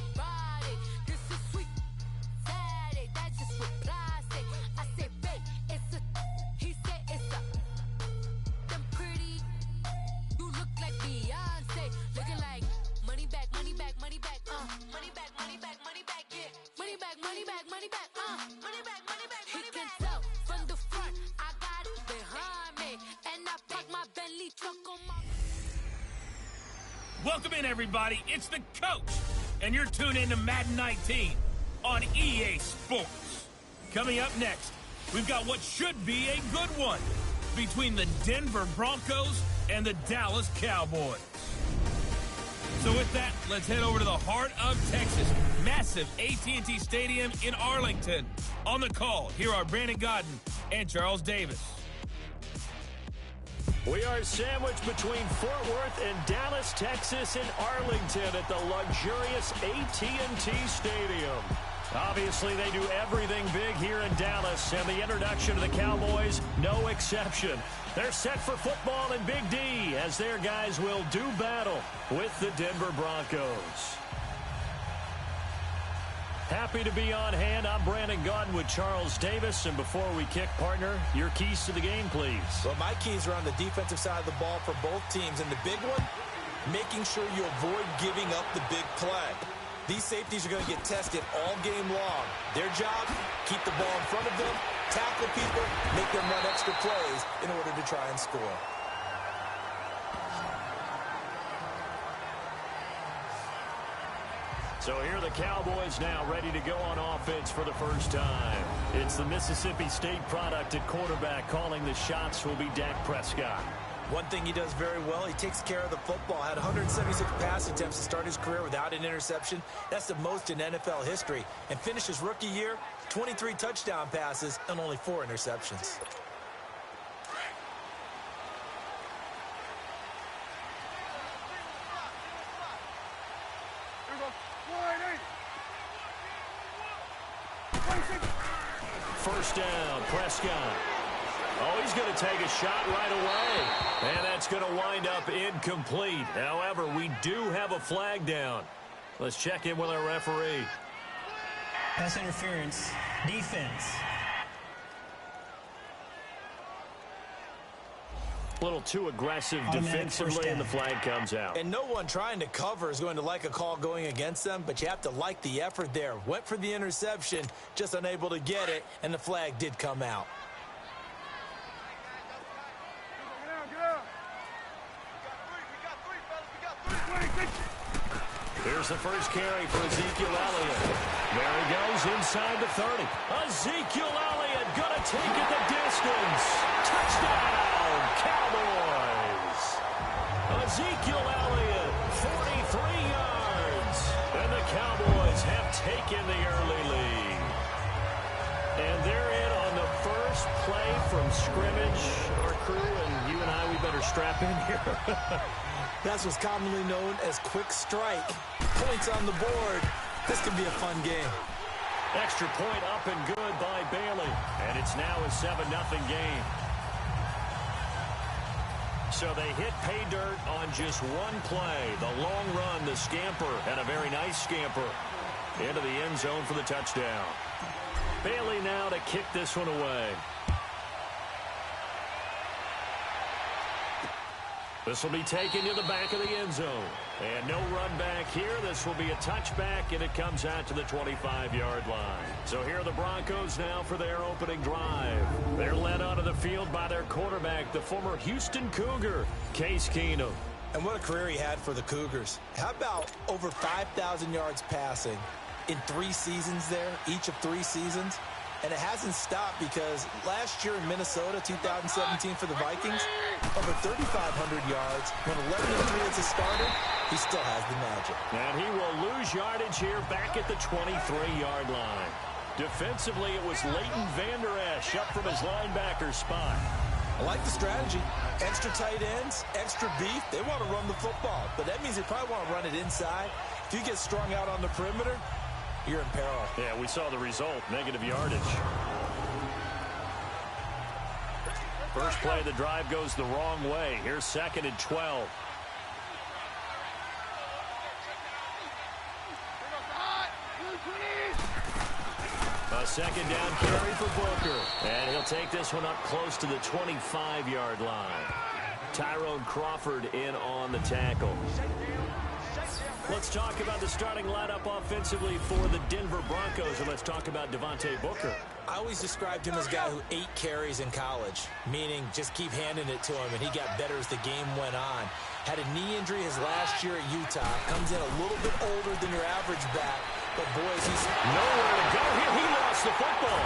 Welcome in, everybody. It's the coach, and you're tuned in to Madden 19 on EA Sports. Coming up next, we've got what should be a good one between the Denver Broncos and the Dallas Cowboys. So with that, let's head over to the heart of Texas, massive AT&T Stadium in Arlington. On the call, here are Brandon Gaudin and Charles Davis. We are sandwiched between Fort Worth and Dallas, Texas, and Arlington at the luxurious AT&T Stadium. Obviously, they do everything big here in Dallas, and the introduction of the Cowboys, no exception. They're set for football in Big D as their guys will do battle with the Denver Broncos. Happy to be on hand. I'm Brandon Gaudin with Charles Davis. And before we kick, partner, your keys to the game, please. Well, my keys are on the defensive side of the ball for both teams. And the big one, making sure you avoid giving up the big play. These safeties are going to get tested all game long. Their job, keep the ball in front of them, tackle people, make them run extra plays in order to try and score. So here are the Cowboys now ready to go on offense for the first time. It's the Mississippi State product at quarterback. Calling the shots will be Dak Prescott. One thing he does very well, he takes care of the football. Had 176 pass attempts to start his career without an interception. That's the most in NFL history. And finished his rookie year, 23 touchdown passes and only 4 interceptions. First down, Prescott. Oh, he's going to take a shot right away. And that's going to wind up incomplete. However, we do have a flag down. Let's check in with our referee. Pass interference. Defense. A little too aggressive defensively, and the flag comes out. And no one trying to cover is going to like a call going against them, but you have to like the effort there. Went for the interception, just unable to get it, and the flag did come out. Here's the first carry for Ezekiel Elliott. There he goes inside the 30. Ezekiel Elliott going to take it the distance. Touchdown, Cowboys. Ezekiel Elliott, 43 yards. And the Cowboys have taken the early lead. And they're in on the first play from scrimmage. Our crew and you and I, we better strap in here. That's what's commonly known as quick strike. Points on the board. This could be a fun game. Extra point up and good by Bailey. And it's now a 7-0 game. So they hit pay dirt on just one play. The long run, the scamper, and a very nice scamper into the end zone for the touchdown. Bailey now to kick this one away. This will be taken to the back of the end zone. And no run back here. This will be a touchback, and it comes out to the 25-yard line. So here are the Broncos now for their opening drive. They're led onto the field by their quarterback, the former Houston Cougar, Case Keenum. And what a career he had for the Cougars. How about over 5,000 yards passing in 3 seasons there, each of 3 seasons? And it hasn't stopped because last year in Minnesota, 2017 for the Vikings, over 3,500 yards. When 11-3 as a starter, he still has the magic. And he will lose yardage here back at the 23-yard line. Defensively, it was Leighton Vander Esch up from his linebacker spot. I like the strategy. Extra tight ends, extra beef. They want to run the football, but that means they probably want to run it inside. If you get strung out on the perimeter, you're in peril. Yeah, we saw the result, negative yardage. First play of the drive goes the wrong way. Here's 2nd and 12. A second down carry for Booker. And he'll take this one up close to the 25-yard line. Tyrone Crawford in on the tackle. Let's talk about the starting lineup offensively for the Denver Broncos, and let's talk about Devontae Booker. I always described him as a guy who 8 carries in college, meaning just keep handing it to him, and he got better as the game went on. Had a knee injury his last year at Utah. Comes in a little bit older than your average back. But, boys, he's nowhere to go here. He lost the football.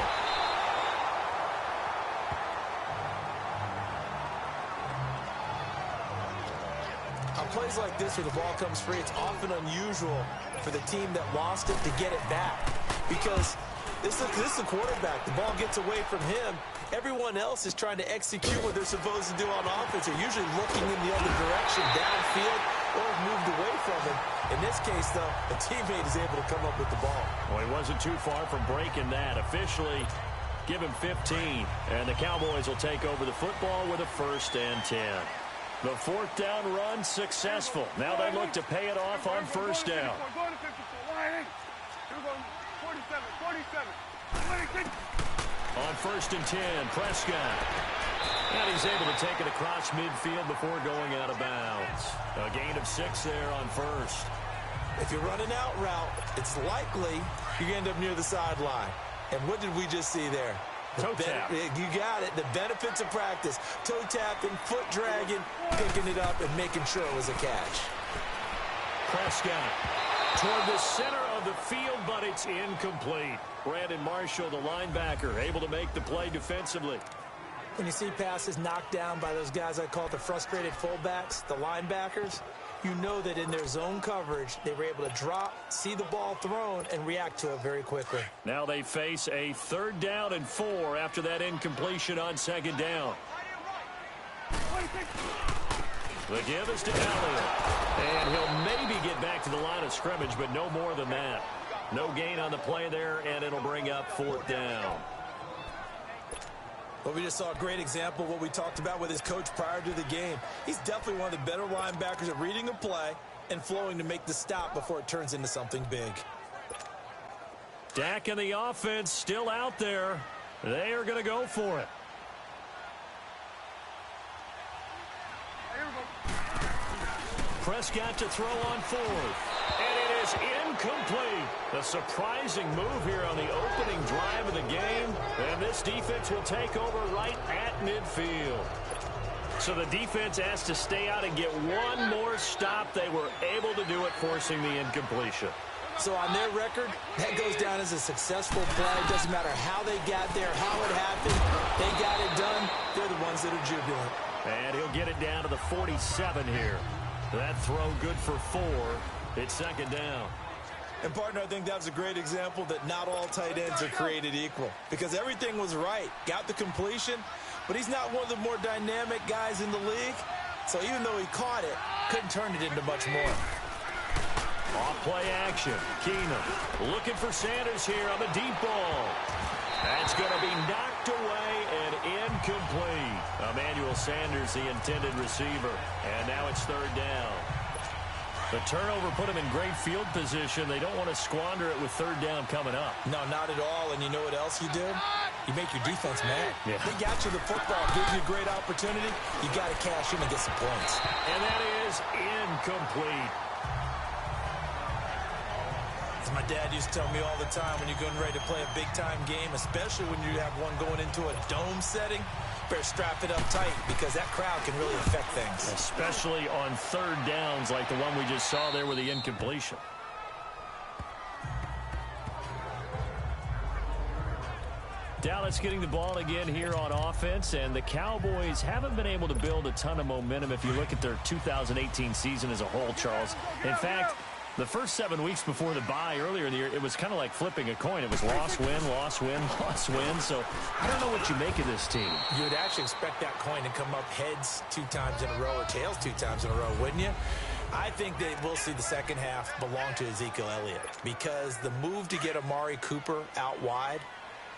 On plays like this where the ball comes free, it's often unusual for the team that lost it to get it back. Because this is a quarterback. The ball gets away from him. Everyone else is trying to execute what they're supposed to do on offense. They're usually looking in the other direction, downfield, or moved away from him. In this case, though, a teammate is able to come up with the ball. Well, he wasn't too far from breaking that. Officially, give him 15. And the Cowboys will take over the football with a 1st and 10. The 4th down run successful. Now they look to pay it off on 1st down. On 1st and 10, Prescott. And he's able to take it across midfield before going out of bounds. A gain of 6 there on 1st. If you're running out route, it's likely you end up near the sideline. And what did we just see there? Toe tap. You got it. The benefits of practice. Toe tapping, foot dragging, picking it up, and making sure it was a catch. Prescott toward the center of the field, but it's incomplete. Brandon Marshall, the linebacker, able to make the play defensively. When you see passes knocked down by those guys I call the frustrated fullbacks, the linebackers, you know that in their zone coverage, they were able to drop, see the ball thrown, and react to it very quickly. Now they face a 3rd down and 4 after that incompletion on 2nd down. The give is to Elliott. And he'll maybe get back to the line of scrimmage, but no more than that. No gain on the play there, and it'll bring up 4th down. Well, we just saw a great example of what we talked about with his coach prior to the game. He's definitely one of the better linebackers at reading a play and flowing to make the stop before it turns into something big. Dak and the offense still out there. They are going to go for it. Prescott to throw on 4th. And it is incomplete. A surprising move here on the opening drive of the game. And this defense will take over right at midfield. So the defense has to stay out and get one more stop. They were able to do it, forcing the incompletion. So on their record, that goes down as a successful play. Doesn't matter how they got there, how it happened. They got it done. They're the ones that are jubilant. And he'll get it down to the 47 here. That throw good for 4. It's 2nd down. And, partner, I think that was a great example that not all tight ends are created equal. Because everything was right. Got the completion, but he's not one of the more dynamic guys in the league. So even though he caught it, couldn't turn it into much more. Off-play action. Keenum looking for Sanders here on the deep ball. That's going to be knocked away and incomplete. Emmanuel Sanders, the intended receiver. And now it's 3rd down. The turnover put them in great field position. They don't want to squander it with 3rd down coming up. No, not at all. And you know what else you do? You make your defense mad. Yeah. They got you the football, give you a great opportunity. You got to cash in and get some points. And that is incomplete. As my dad used to tell me all the time, when you're getting ready to play a big-time game, especially when you have one going into a dome setting, better strap it up tight because that crowd can really affect things. Especially on 3rd downs like the one we just saw there with the incompletion. Dallas getting the ball again here on offense, and the Cowboys haven't been able to build a ton of momentum if you look at their 2018 season as a whole, Charles. In fact, the first 7 weeks before the bye earlier in the year, it was kind of like flipping a coin. It was loss, win, loss, win, loss, win. So I don't know what you make of this team. You would actually expect that coin to come up heads 2 times in a row or tails 2 times in a row, wouldn't you? I think that we'll see the second half belong to Ezekiel Elliott because the move to get Amari Cooper out wide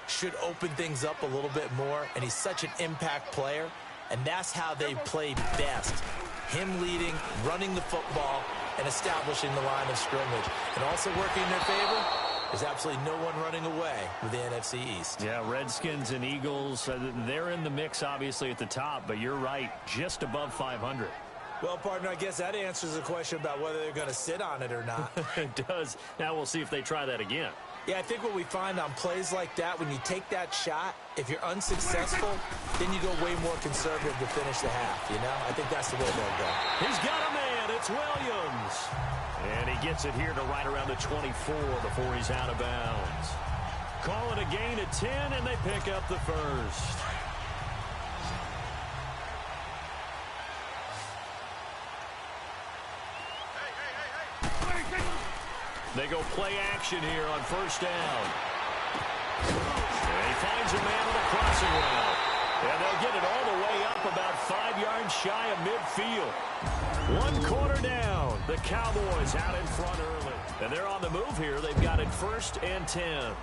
should open things up a little bit more, and he's such an impact player, and that's how they play best. Him leading, running the football, and establishing the line of scrimmage. And also working in their favor, there's absolutely no one running away with the NFC East. Yeah, Redskins and Eagles, they're in the mix, obviously, at the top, but you're right, just above 500. Well, partner, I guess that answers the question about whether they're going to sit on it or not. It does. Now we'll see if they try that again. Yeah, I think what we find on plays like that, when you take that shot, if you're unsuccessful, then you go way more conservative to finish the half, you know? I think that's the way they'll go. He's got a man. It's Williams. And he gets it here to right around the 24 before he's out of bounds. Call it a gain of 10, and they pick up the first. They go play action here on first down. And he finds a man on the crossing route. And they'll get it all the way up about 5 yards shy of midfield. 1 quarter down. The Cowboys out in front early. And they're on the move here. They've got it 1st and 10.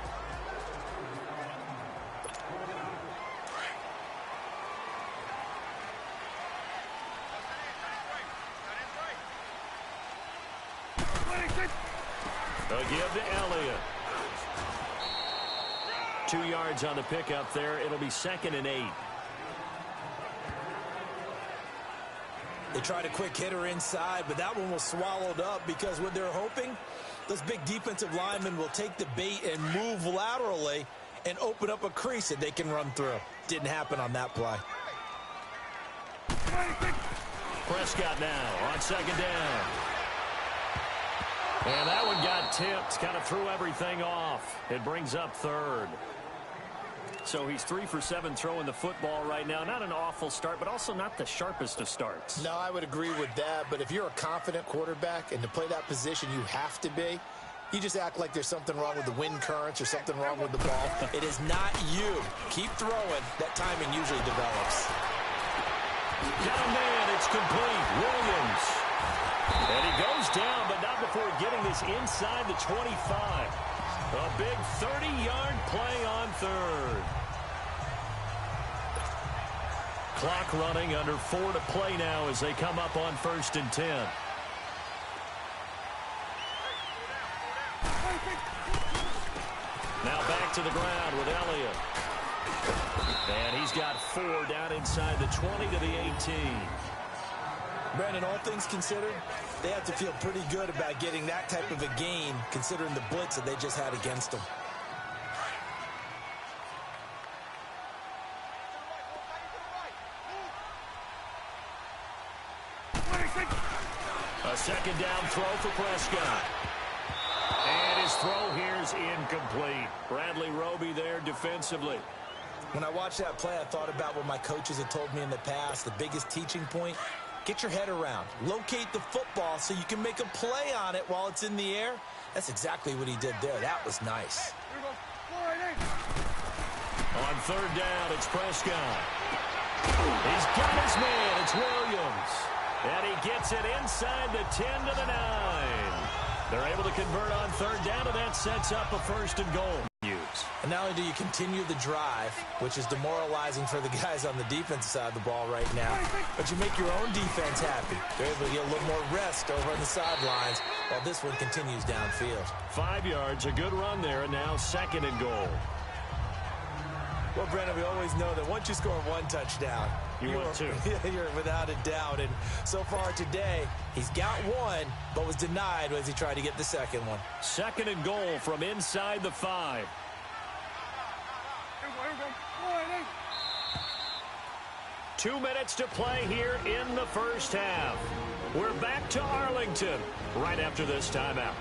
They'll give to Elliott. 2 yards on the pickup there. It'll be 2nd and 8. They tried a quick hitter inside, but that one was swallowed up because what they're hoping, those big defensive linemen will take the bait and move laterally and open up a crease that they can run through. Didn't happen on that play. Prescott now on 2nd down. And that one got tipped, kind of threw everything off. It brings up 3rd. So he's 3 for 7 throwing the football right now. Not an awful start, but also not the sharpest of starts. No, I would agree with that. But if you're a confident quarterback and to play that position you have to be, you just act like there's something wrong with the wind currents or something wrong with the ball. It is not you. Keep throwing. That timing usually develops. Got a man. It's complete. Williams. And he goes down, but not before getting this inside the 25. A big 30-yard play on 3rd. Clock running, under 4 to play now as they come up on 1st and 10. Now back to the ground with Elliott. And he's got 4 down inside the 20 to the 18. Brandon, all things considered, they have to feel pretty good about getting that type of a gain, considering the blitz that they just had against them. A 2nd down throw for Prescott. And his throw here is incomplete. Bradley Roby there defensively. When I watched that play, I thought about what my coaches had told me in the past. The biggest teaching point, get your head around. Locate the football so you can make a play on it while it's in the air. That's exactly what he did there. That was nice. On 3rd down, it's Prescott. He's got his man. It's Williams. And he gets it inside the 10 to the 9. They're able to convert on 3rd down, and that sets up a 1st and goal. And not only do you continue the drive, which is demoralizing for the guys on the defensive side of the ball right now, but you make your own defense happy. They're able to get a little more rest over on the sidelines while this one continues downfield. 5 yards, a good run there, and now 2nd and goal. Well, Brennan, we always know that once you score 1 touchdown, you're without a doubt. And so far today, he's got 1, but was denied as he tried to get the 2nd one. 2nd and goal from inside the 5. Two minutes to play here in the first half. We're back to Arlington right after this timeout.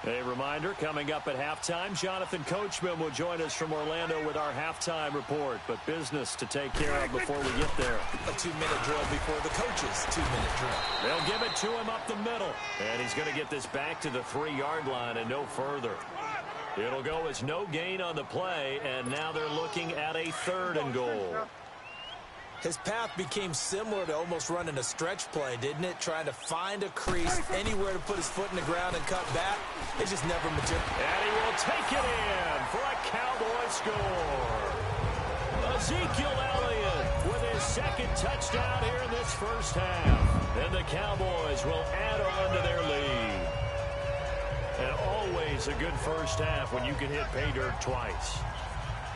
A reminder, coming up at halftime, Jonathan Coachman will join us from Orlando with our halftime report, but business to take care of before we get there. A 2-minute drill before the coach's 2-minute drill. They'll give it to him up the middle, and he's going to get this back to the 3-yard line and no further. It'll go as no gain on the play, and now they're looking at a 3rd and goal. His path became similar to almost running a stretch play, didn't it? Trying to find a crease, anywhere to put his foot in the ground and cut back. It just never materialized. And he will take it in for a Cowboy score. Ezekiel Elliott with his 2nd touchdown here in this first half. And the Cowboys will add on to their lead. And always a good first half when you can hit pay dirt twice.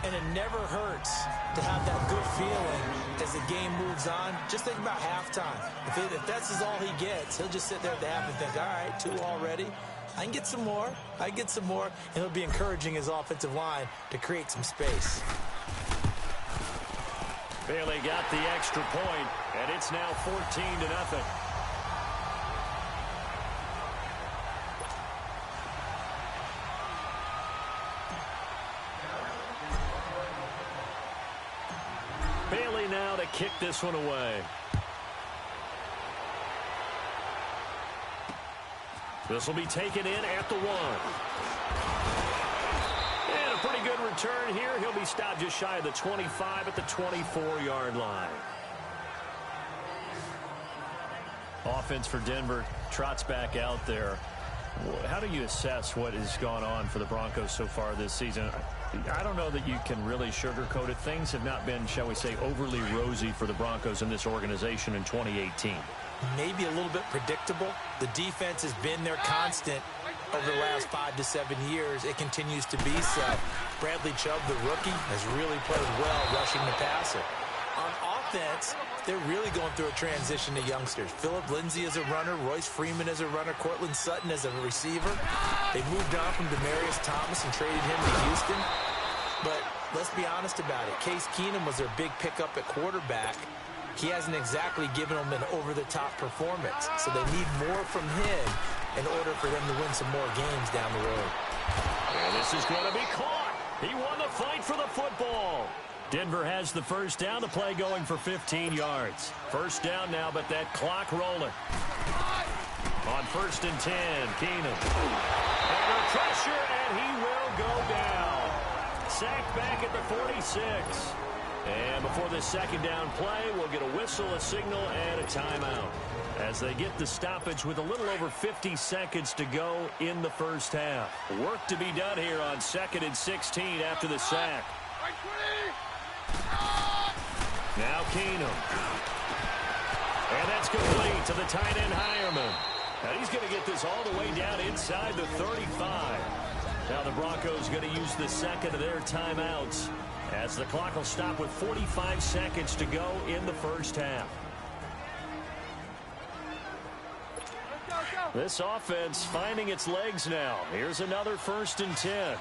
And it never hurts to have that good feeling as the game moves on. Just think about halftime. If that's all he gets, he'll just sit there at the half and think, all right, 2 already. I can get some more. I can get some more. And he'll be encouraging his offensive line to create some space. Bailey got the extra point, and it's now 14-0. Bailey now to kick this one away. This will be taken in at the 1. And a pretty good return here. He'll be stopped just shy of the 25 at the 24-yard line. Offense for Denver trots back out there. How do you assess what has gone on for the Broncos so far this season? I don't know that you can really sugarcoat it. Things have not been, shall we say, overly rosy for the Broncos in this organization in 2018. Maybe a little bit predictable. The defense has been their constant over the last 5 to 7 years. It continues to be so. Bradley Chubb, the rookie, has really played well rushing the passer. On offense, they're really going through a transition to youngsters. Phillip Lindsay as a runner, Royce Freeman as a runner, Cortland Sutton as a receiver. They moved on from Demaryius Thomas and traded him to Houston. But let's be honest about it. Case Keenum was their big pickup at quarterback. He hasn't exactly given them an over-the-top performance. So they need more from him in order for them to win some more games down the road. And this is going to be caught. He won the fight for the football. Denver has the first down. The play going for 15 yards. First down now, but that clock rolling. On 1st and 10, Keenum. And a pressure, and he will go down. Sacked back at the 46. And before this second down play, we'll get a whistle, a signal, and a timeout as they get the stoppage with a little over 50 seconds to go in the first half. Work to be done here on 2nd and 16 after the sack. Now Keenum. And that's complete to the tight end Hireman. And he's going to get this all the way down inside the 35. Now the Broncos going to use the second of their timeouts as the clock will stop with 45 seconds to go in the first half. This offense finding its legs now. Here's another 1st and 10.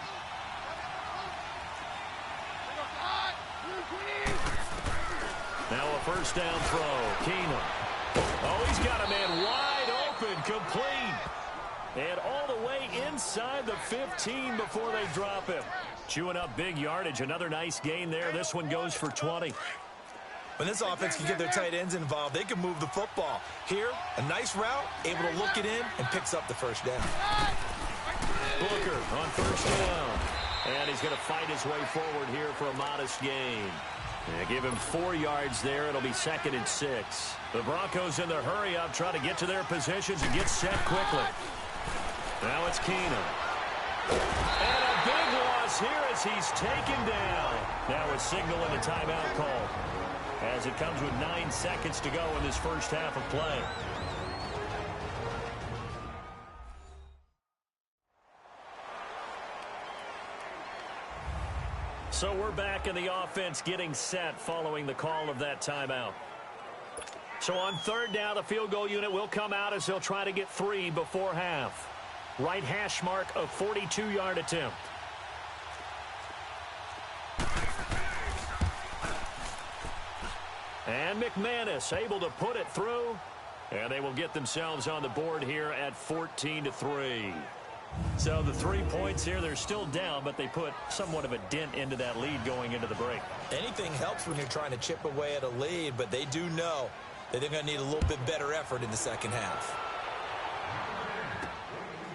Now a first down throw. Keenum. Oh, he's got a man wide open, complete. And all the way inside the 15 before they drop him. Chewing up big yardage. Another nice gain there. This one goes for 20. When this offense can get their tight ends involved, they can move the football. Here, a nice route, able to look it in, and picks up the first down. Booker on first down. And he's going to fight his way forward here for a modest gain. Yeah, give him 4 yards there. It'll be 2nd and 6. The Broncos in the hurry-up try to get to their positions and get set quickly. Now it's Keenum. And a big loss here as he's taken down. Now a signal and a timeout call as it comes with 9 seconds to go in this first half of play. So we're back in the offense getting set following the call of that timeout. So on 3rd down, the field goal unit will come out as they'll try to get 3 before half. Right hash mark of 42-yard attempt. And McManus able to put it through. And they will get themselves on the board here at 14-3. So the 3 points here, they're still down, but they put somewhat of a dent into that lead going into the break. Anything helps when you're trying to chip away at a lead, but they do know that they're going to need a little bit better effort in the second half.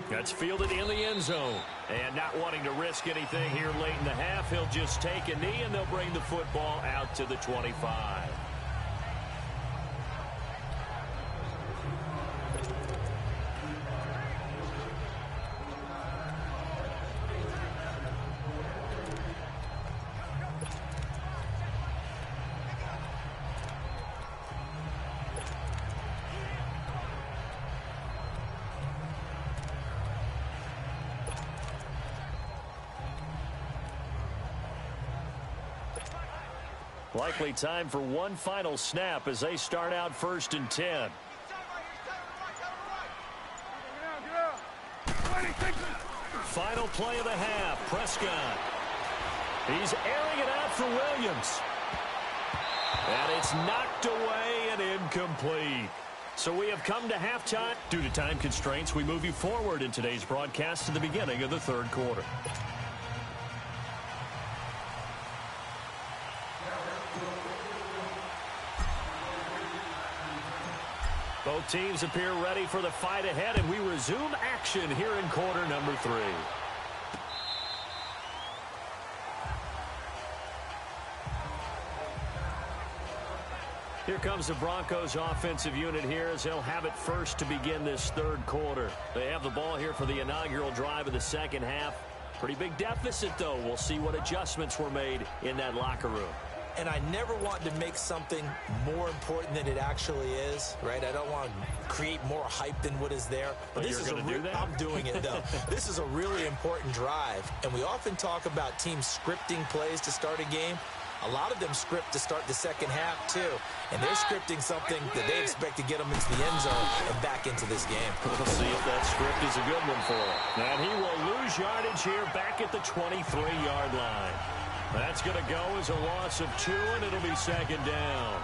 That's fielded in the end zone. And not wanting to risk anything here late in the half, he'll just take a knee, and they'll bring the football out to the 25. Likely time for one final snap as they start out 1st and 10. Final play of the half. Prescott. He's airing it out for Williams. And it's knocked away and incomplete. So we have come to halftime. Due to time constraints, we move you forward in today's broadcast to the beginning of the 3rd quarter. Both teams appear ready for the fight ahead, and we resume action here in quarter number 3. Here comes the Broncos offensive unit here as they'll have it first to begin this 3rd quarter. They have the ball here for the inaugural drive of the 2nd half. Pretty big deficit, though. We'll see what adjustments were made in that locker room. And I never want to make something more important than it actually is, right? I don't want to create more hype than what is there. But this is going to do that? I'm doing it, though. This is a really important drive. And we often talk about teams scripting plays to start a game. A lot of them script to start the 2nd half, too. And they're scripting something that they expect to get them into the end zone and back into this game. We'll see if that script is a good one for him. And he will lose yardage here back at the 23-yard line. That's going to go as a loss of 2, and it'll be 2nd down.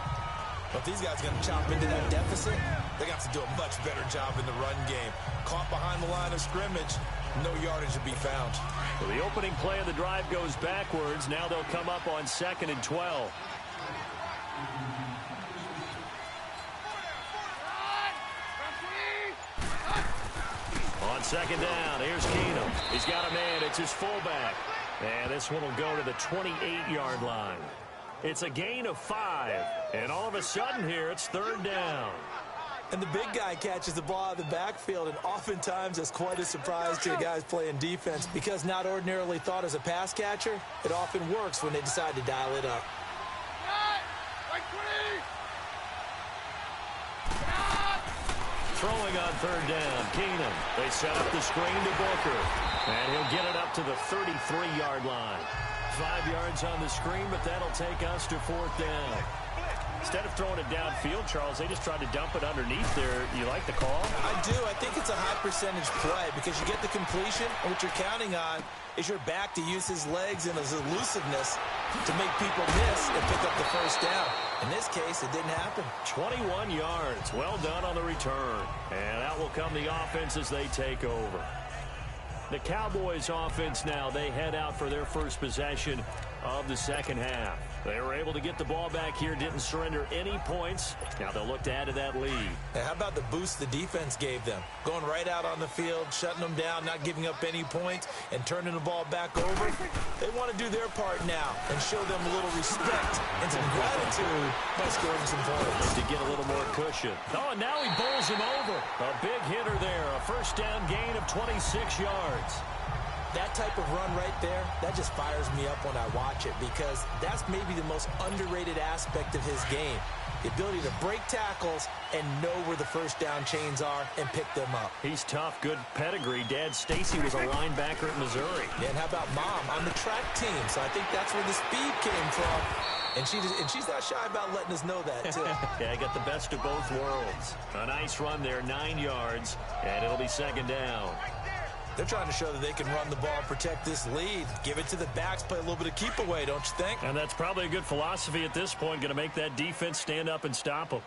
But if these guys are going to chop into that deficit, they got to do a much better job in the run game. Caught behind the line of scrimmage, no yardage to be found. Well, the opening play of the drive goes backwards. Now they'll come up on 2nd and 12. On 2nd down, here's Keenum. He's got a man. It's his fullback. And this one will go to the 28-yard line. It's a gain of 5. And all of a sudden here, it's 3rd down. And the big guy catches the ball out of the backfield, and oftentimes that's quite a surprise to the guys playing defense because not ordinarily thought as a pass catcher, it often works when they decide to dial it up. Throwing on 3rd down, Keenum. They set up the screen to Booker. And he'll get it up to the 33-yard line. 5 yards on the screen, but that'll take us to 4th down. Instead of throwing it downfield, Charles, they just tried to dump it underneath there. You like the call? I do. I think it's a high-percentage play because you get the completion, and what you're counting on is your back to use his legs and his elusiveness to make people miss and pick up the 1st down. In this case, it didn't happen. 21 yards. Well done on the return. And out will come the offense as they take over. The Cowboys offense now, they head out for their first possession of the 2nd half. They were able to get the ball back here, didn't surrender any points. Now they'll look to add to that lead. And how about the boost the defense gave them? Going right out on the field, shutting them down, not giving up any points, and turning the ball back over. They want to do their part now and show them a little respect and some gratitude by scoring some points. To get a little more cushion. Oh, and now he bowls him over. A big hitter there. A 1st down gain of 26 yards. That type of run right there, that just fires me up when I watch it because that's maybe the most underrated aspect of his game. The ability to break tackles and know where the 1st down chains are and pick them up. He's tough, good pedigree. Dad Stacy was a linebacker at Missouri. Yeah, and how about Mom on the track team? So I think that's where the speed came from. And she's not shy about letting us know that, too. Yeah, got the best of both worlds. A nice run there, 9 yards, and it'll be 2nd down. They're trying to show that they can run the ball, protect this lead, give it to the backs, play a little bit of keep away, don't you think? And that's probably a good philosophy at this point, going to make that defense stand up and stop them.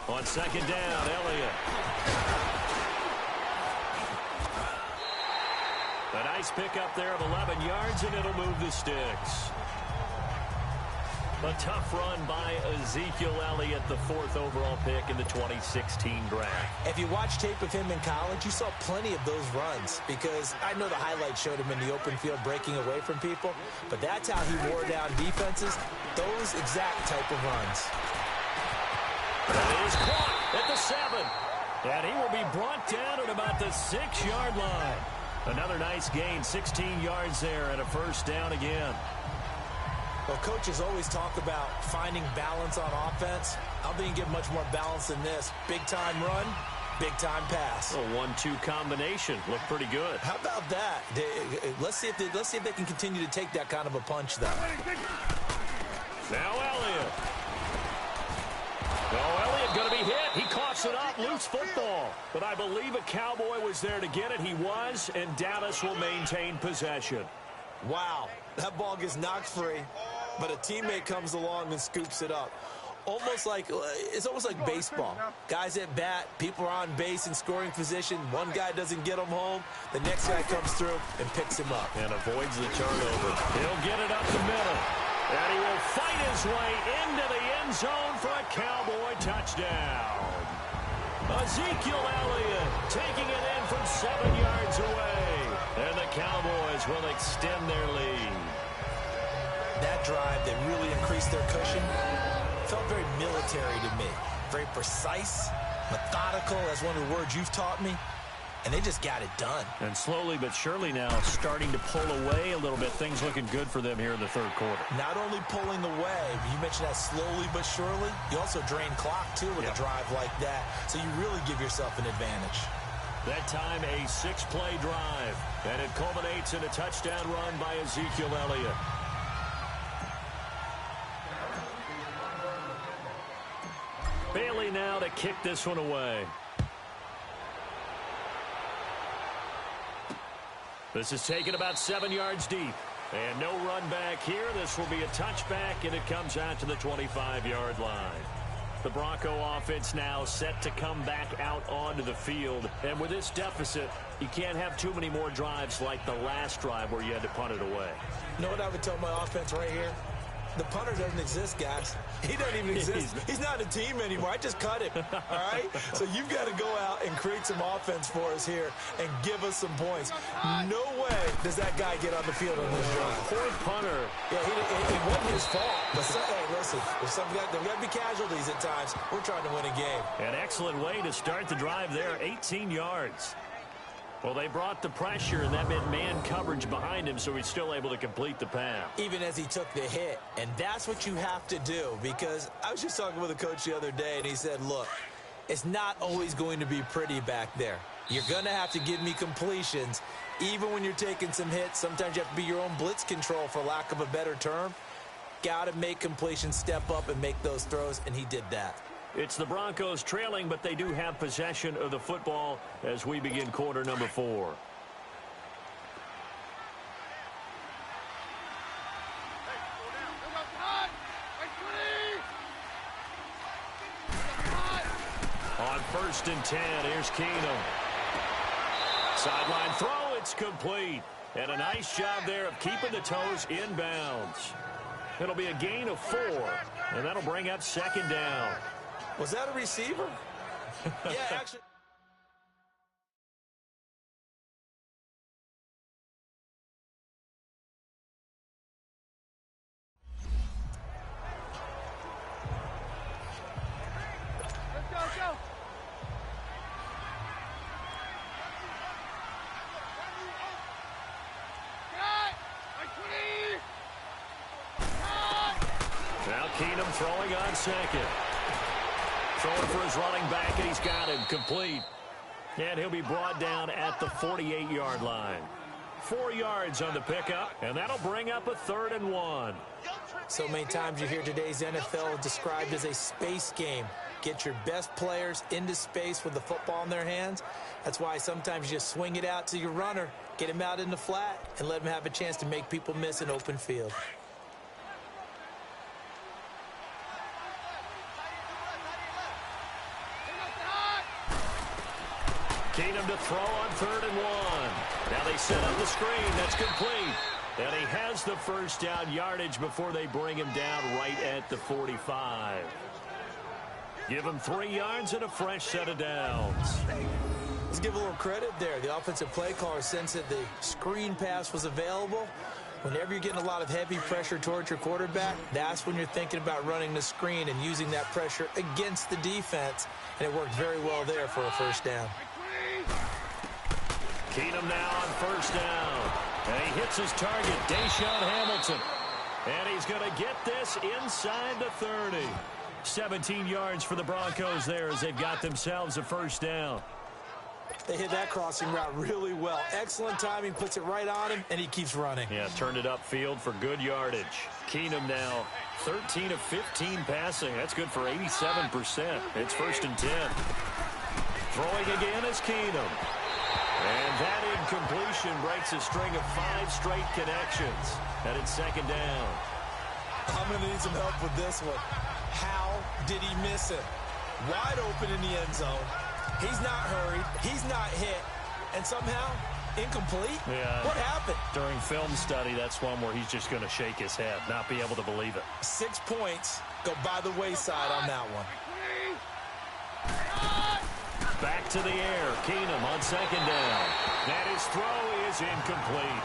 On 2nd down, Elliott. A nice pickup there of 11 yards, and it'll move the sticks. A tough run by Ezekiel Elliott, the 4th overall pick in the 2016 draft. If you watch tape of him in college, you saw plenty of those runs because I know the highlights showed him in the open field breaking away from people, but that's how he wore down defenses, those exact type of runs. That is caught at the 7, and he will be brought down at about the 6-yard line. Another nice gain, 16 yards there, and a 1st down again. Well, coaches always talk about finding balance on offense. I don't think you get much more balance than this. Big-time run, Big-time pass. A 1-2 combination. Looked pretty good. How about that? Let's see if they can continue to take that kind of a punch, though. Now Elliott. Elliott going to be hit. He coughs it up. Loose football. But I believe a Cowboy was there to get it. He was, and Dallas will maintain possession. Wow. That ball gets knocked free, but a teammate comes along and scoops it up. It's almost like baseball. Guys at bat, people are on base in scoring position. One guy doesn't get him home. The next guy comes through and picks him up. And avoids the turnover. He'll get it up the middle. And he will fight his way into the end zone for a Cowboy touchdown. Ezekiel Elliott taking it in from 7 yards away. And the Cowboys will extend their lead. That drive, they really increased their cushion. Felt very military to me. Very precise, methodical. That's one of the words you've taught me. And they just got it done. And slowly but surely now starting to pull away a little bit. Things looking good for them here in the third quarter. Not only pulling away, you mentioned that slowly but surely. You also drain clock, too, with a drive like that. So you really give yourself an advantage. That time a 6-play drive. And it culminates in a touchdown run by Ezekiel Elliott. Bailey now to kick this one away. This is taken about 7 yards deep. And no run back here. This will be a touchback, and it comes out to the 25-yard line. The Bronco offense now set to come back out onto the field. And with this deficit, you can't have too many more drives like the last drive where you had to punt it away. You know what I would tell my offense right here? The punter doesn't exist, guys. He doesn't even exist. He's not a team anymore. I just cut him, all right? So you've got to go out and create some offense for us here and give us some points. No way does that guy get on the field on this drive. Poor punter. Yeah, it wasn't his fault. But, hey, listen, there's got to be casualties at times. We're trying to win a game. An excellent way to start the drive there, 18 yards. Well, they brought the pressure, and that meant man coverage behind him, so he's still able to complete the pass. Even as he took the hit. And that's what you have to do, because I was just talking with a coach the other day, and he said, look, it's not always going to be pretty back there. You're going to have to give me completions. Even when you're taking some hits, sometimes you have to be your own blitz control, for lack of a better term. Got to make completions, step up, and make those throws, and he did that. It's the Broncos trailing, but they do have possession of the football as we begin quarter number 4. On 1st and 10, here's Keenum. Sideline throw, it's complete. And a nice job there of keeping the toes inbounds. It'll be a gain of 4, and that'll bring up 2nd down. Was that a receiver? Yeah, actually. Let's go. Now Keenum throwing on 2nd. Throwing for his running back, and he's got him complete. And he'll be brought down at the 48-yard line. 4 yards on the pickup, and that'll bring up a 3rd and 1. So many times you hear today's NFL described as a space game. Get your best players into space with the football in their hands. That's why sometimes you just swing it out to your runner, get him out in the flat, and let him have a chance to make people miss an open field. Keenum to throw on 3rd and 1. Now they set up the screen. That's complete. And he has the first down yardage before they bring him down right at the 45. Give him 3 yards and a fresh set of downs. Let's give a little credit there. The offensive play caller sensed that the screen pass was available. Whenever you're getting a lot of heavy pressure towards your quarterback, that's when you're thinking about running the screen and using that pressure against the defense. And it worked very well there for a first down. Keenum now on 1st down. And he hits his target, Deshaun Hamilton. And he's going to get this inside the 30. 17 yards for the Broncos there as they've got themselves a first down. They hit that crossing route really well. Excellent timing, puts it right on him, and he keeps running. Yeah, turned it upfield for good yardage. Keenum now 13 of 15 passing. That's good for 87%. It's 1st and 10. Throwing again is Keenum. And that incompletion breaks a string of 5 straight connections. And it's 2nd down. I'm going to need some help with this one. How did he miss it? Wide open in the end zone. He's not hurried. He's not hit. And somehow, incomplete? Yeah. What happened? During film study, that's one where he's just going to shake his head, not be able to believe it. 6 points go by the wayside on that one. Back to the air. Keenum on 2nd down. And his throw is incomplete.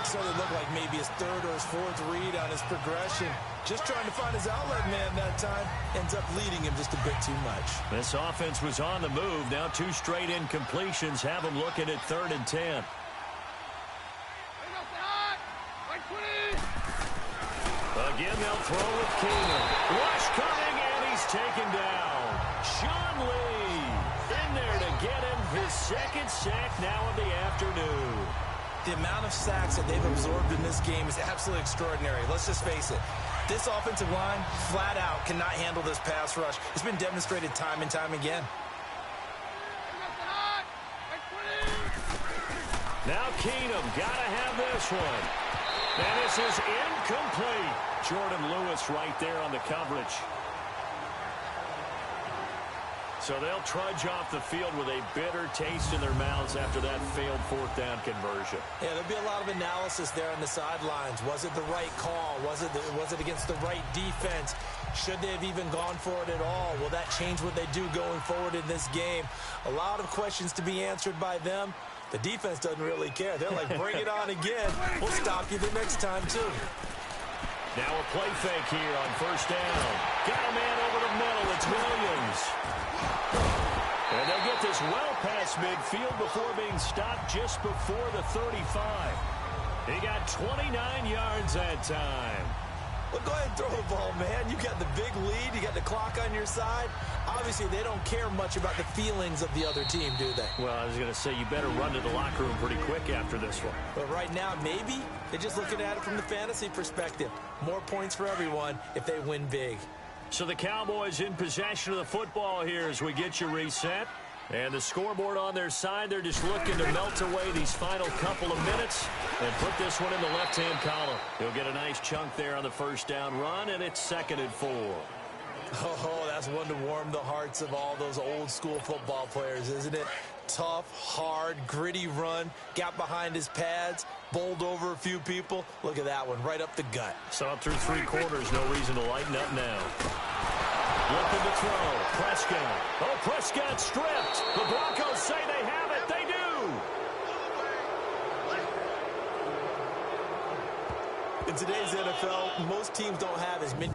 So it looked like maybe his 3rd or his 4th read on his progression. Just trying to find his outlet man that time. Ends up leading him just a bit too much. This offense was on the move. Now 2 straight incompletions have him looking at 3rd and 10. Again, they'll throw with Keenum. Rush coming, and he's taken down. Sean Lee in there to get him his 2nd sack now of the afternoon. The amount of sacks that they've absorbed in this game is absolutely extraordinary. Let's just face it. This offensive line, flat out, cannot handle this pass rush. It's been demonstrated time and time again. Now Keenum, gotta have this one. And this is incomplete. Jordan Lewis right there on the coverage. So they'll trudge off the field with a bitter taste in their mouths after that failed 4th down conversion. Yeah, there'll be a lot of analysis there on the sidelines. Was it the right call? Was it against the right defense? Should they have even gone for it at all? Will that change what they do going forward in this game? A lot of questions to be answered by them. The defense doesn't really care. They're like, bring it on again. We'll stop you the next time, too. Now a play fake here on 1st down. Got a man over the middle. It's Williams. And they'll get this well past midfield before being stopped just before the 35. He got 29 yards that time. Well, go ahead and throw the ball, man. You got the big lead. You got the clock on your side. Obviously, they don't care much about the feelings of the other team, do they? Well, I was going to say, you better run to the locker room pretty quick after this one. But right now, maybe they're just looking at it from the fantasy perspective. More points for everyone if they win big. So the Cowboys in possession of the football here as we get you reset. And the scoreboard on their side, they're just looking to melt away these final couple of minutes and put this one in the left-hand column. He'll get a nice chunk there on the 1st down run, and it's 2nd and 4. Oh, that's one to warm the hearts of all those old-school football players, isn't it? Tough, hard, gritty run, got behind his pads, bowled over a few people. Look at that one, right up the gut. So up through 3 quarters, no reason to lighten up now. Looking to throw. Prescott. Oh, Prescott stripped. The Broncos say they have it. They do. In today's NFL, most teams don't have as many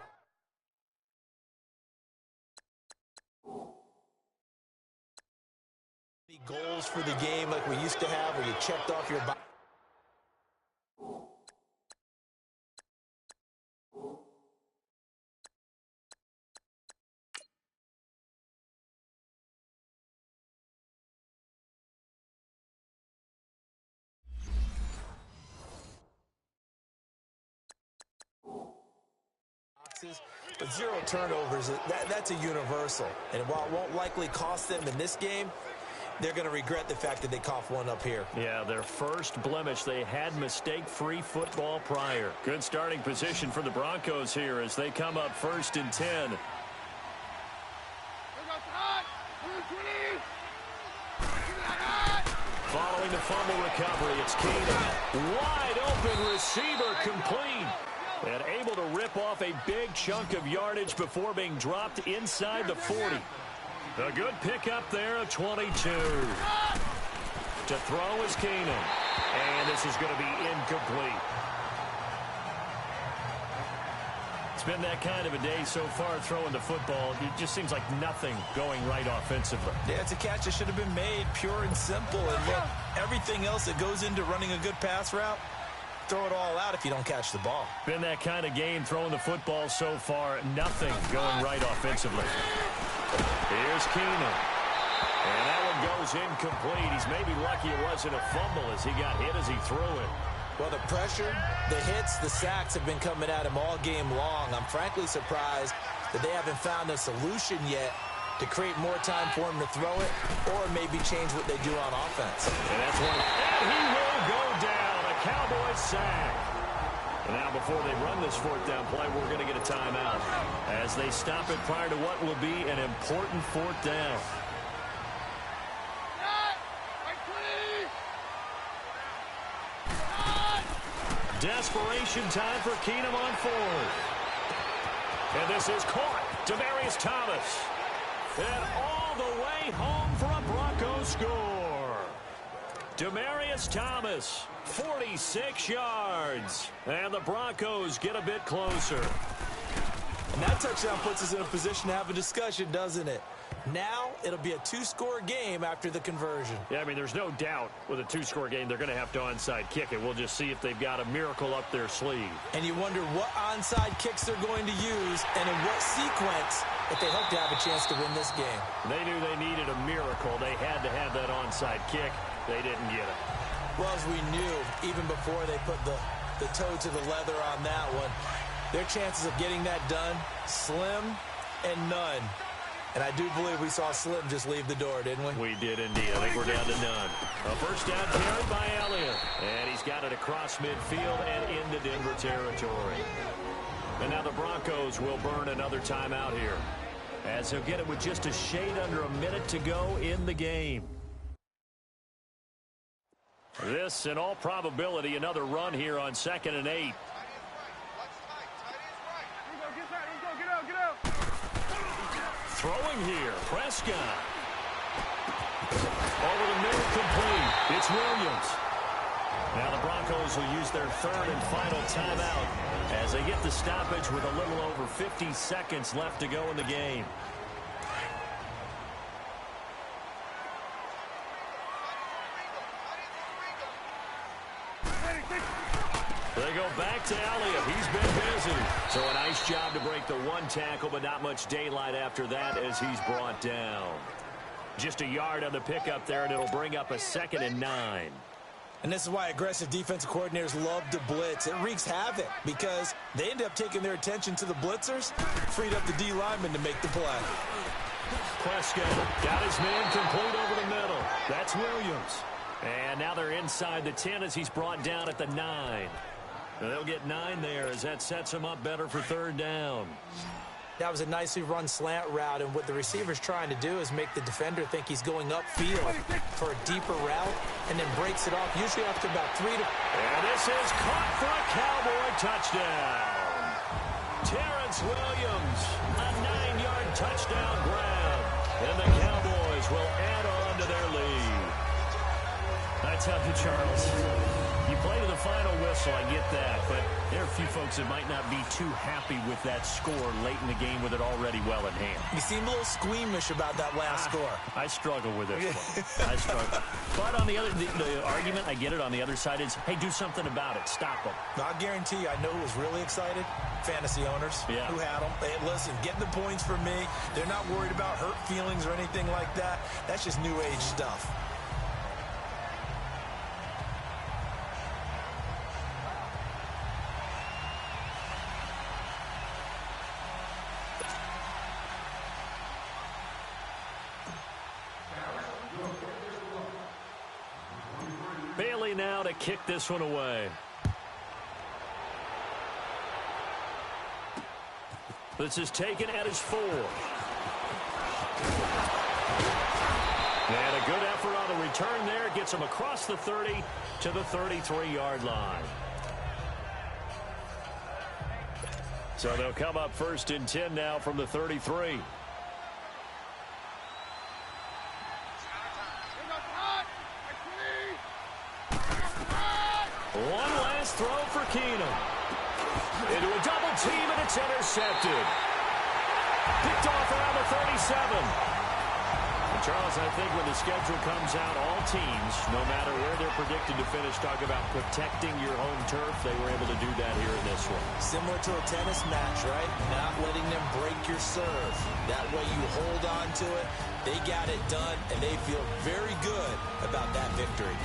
goals for the game like we used to have, where you checked off your box. But 0 turnovers, that's a universal. And while it won't likely cost them in this game, they're going to regret the fact that they coughed one up here. Yeah, their first blemish. They had mistake-free football prior. Good starting position for the Broncos here as they come up 1st and 10. Following the fumble recovery, it's Keenum. Wide open receiver complete. And able to rip off a big chunk of yardage before being dropped inside the 40. A good pickup there of 22. To throw is Keenum. And this is going to be incomplete. It's been that kind of a day so far throwing the football. It just seems like nothing going right offensively. Yeah, it's a catch that should have been made, pure and simple. And look, everything else that goes into running a good pass route, throw it all out if you don't catch the ball. Been that kind of game throwing the football so far. Nothing going right offensively. Here's Keenum. And that one goes incomplete. He's maybe lucky it wasn't a fumble as he got hit as he threw it. Well, the pressure, the hits, the sacks have been coming at him all game long. I'm frankly surprised that they haven't found a solution yet to create more time for him to throw it or maybe change what they do on offense. And that's one. And he will go down. A Cowboys sack. And now before they run this fourth down play, we're going to get a timeout as they stop it prior to what will be an important fourth down. Desperation time for Keenum on fourth. And this is caught. Demaryius Thomas. And all the way home for a Broncos score. Demaryius Thomas, 46 yards. And the Broncos get a bit closer. And that touchdown puts us in a position to have a discussion, doesn't it? Now it'll be a two-score game after the conversion. Yeah, I mean, there's no doubt with a two-score game they're going to have to onside kick it. We'll just see if they've got a miracle up their sleeve. And you wonder what onside kicks they're going to use and in what sequence if they hope to have a chance to win this game. They knew they needed a miracle. They had to have that onside kick. They didn't get it. Well, as we knew, even before they put the toe to the leather on that one, their chances of getting that done, slim and none. And I do believe we saw Slim just leave the door, didn't we? We did indeed. I think we're down to none. A first down carry by Elliott. And he's got it across midfield and into Denver territory. And now the Broncos will burn another timeout here, as he'll get it with just a shade under a minute to go in the game. This, in all probability, another run here on 2nd and 8. Throwing here, Prescott. Over the middle, complete. It's Williams. Now the Broncos will use their third and final timeout as they get the stoppage with a little over 50 seconds left to go in the game. They go back to Elliott. He's been busy. So a nice job to break the one tackle, but not much daylight after that as he's brought down. Just a yard on the pickup there, and it'll bring up a 2nd and 9. And this is why aggressive defensive coordinators love to blitz. It wreaks havoc because they end up taking their attention to the blitzers, freed up the D lineman to make the play. Prescott got his man complete over the middle. That's Williams. And now they're inside the 10 as he's brought down at the 9. They'll get 9 there as that sets him up better for 3rd down. That was a nicely run slant route, and what the receiver's trying to do is make the defender think he's going upfield for a deeper route and then breaks it off, usually after about 3 to... And this is caught for a Cowboy touchdown. Terrence Williams, a 9-yard touchdown grab. And the Cowboys will add on to their lead. I tell you, Charles, you play to the final whistle, I get that, but there are a few folks that might not be too happy with that score late in the game with it already well in hand. You seem a little squeamish about that last score. I struggle with this one. I struggle. But on the other, the argument, I get it, on the other side is, hey, do something about it. Stop them. I guarantee you, I know who was really excited. Fantasy owners who had them. Hey, listen, get the points for me. They're not worried about hurt feelings or anything like that. That's just new age stuff. Bailey now to kick this one away. This is taken at his 4. And a good effort on the return there. Gets him across the 30 to the 33-yard line. So they'll come up 1st and 10 now from the 33. One last throw for Keenum. Into a double team, and it's intercepted. Picked off around the 37. Charles, I think when the schedule comes out, all teams, no matter where they're predicted to finish, talk about protecting your home turf. They were able to do that here in this one. Similar to a tennis match, right? Not letting them break your serve. That way you hold on to it. They got it done, and they feel very good about that victory.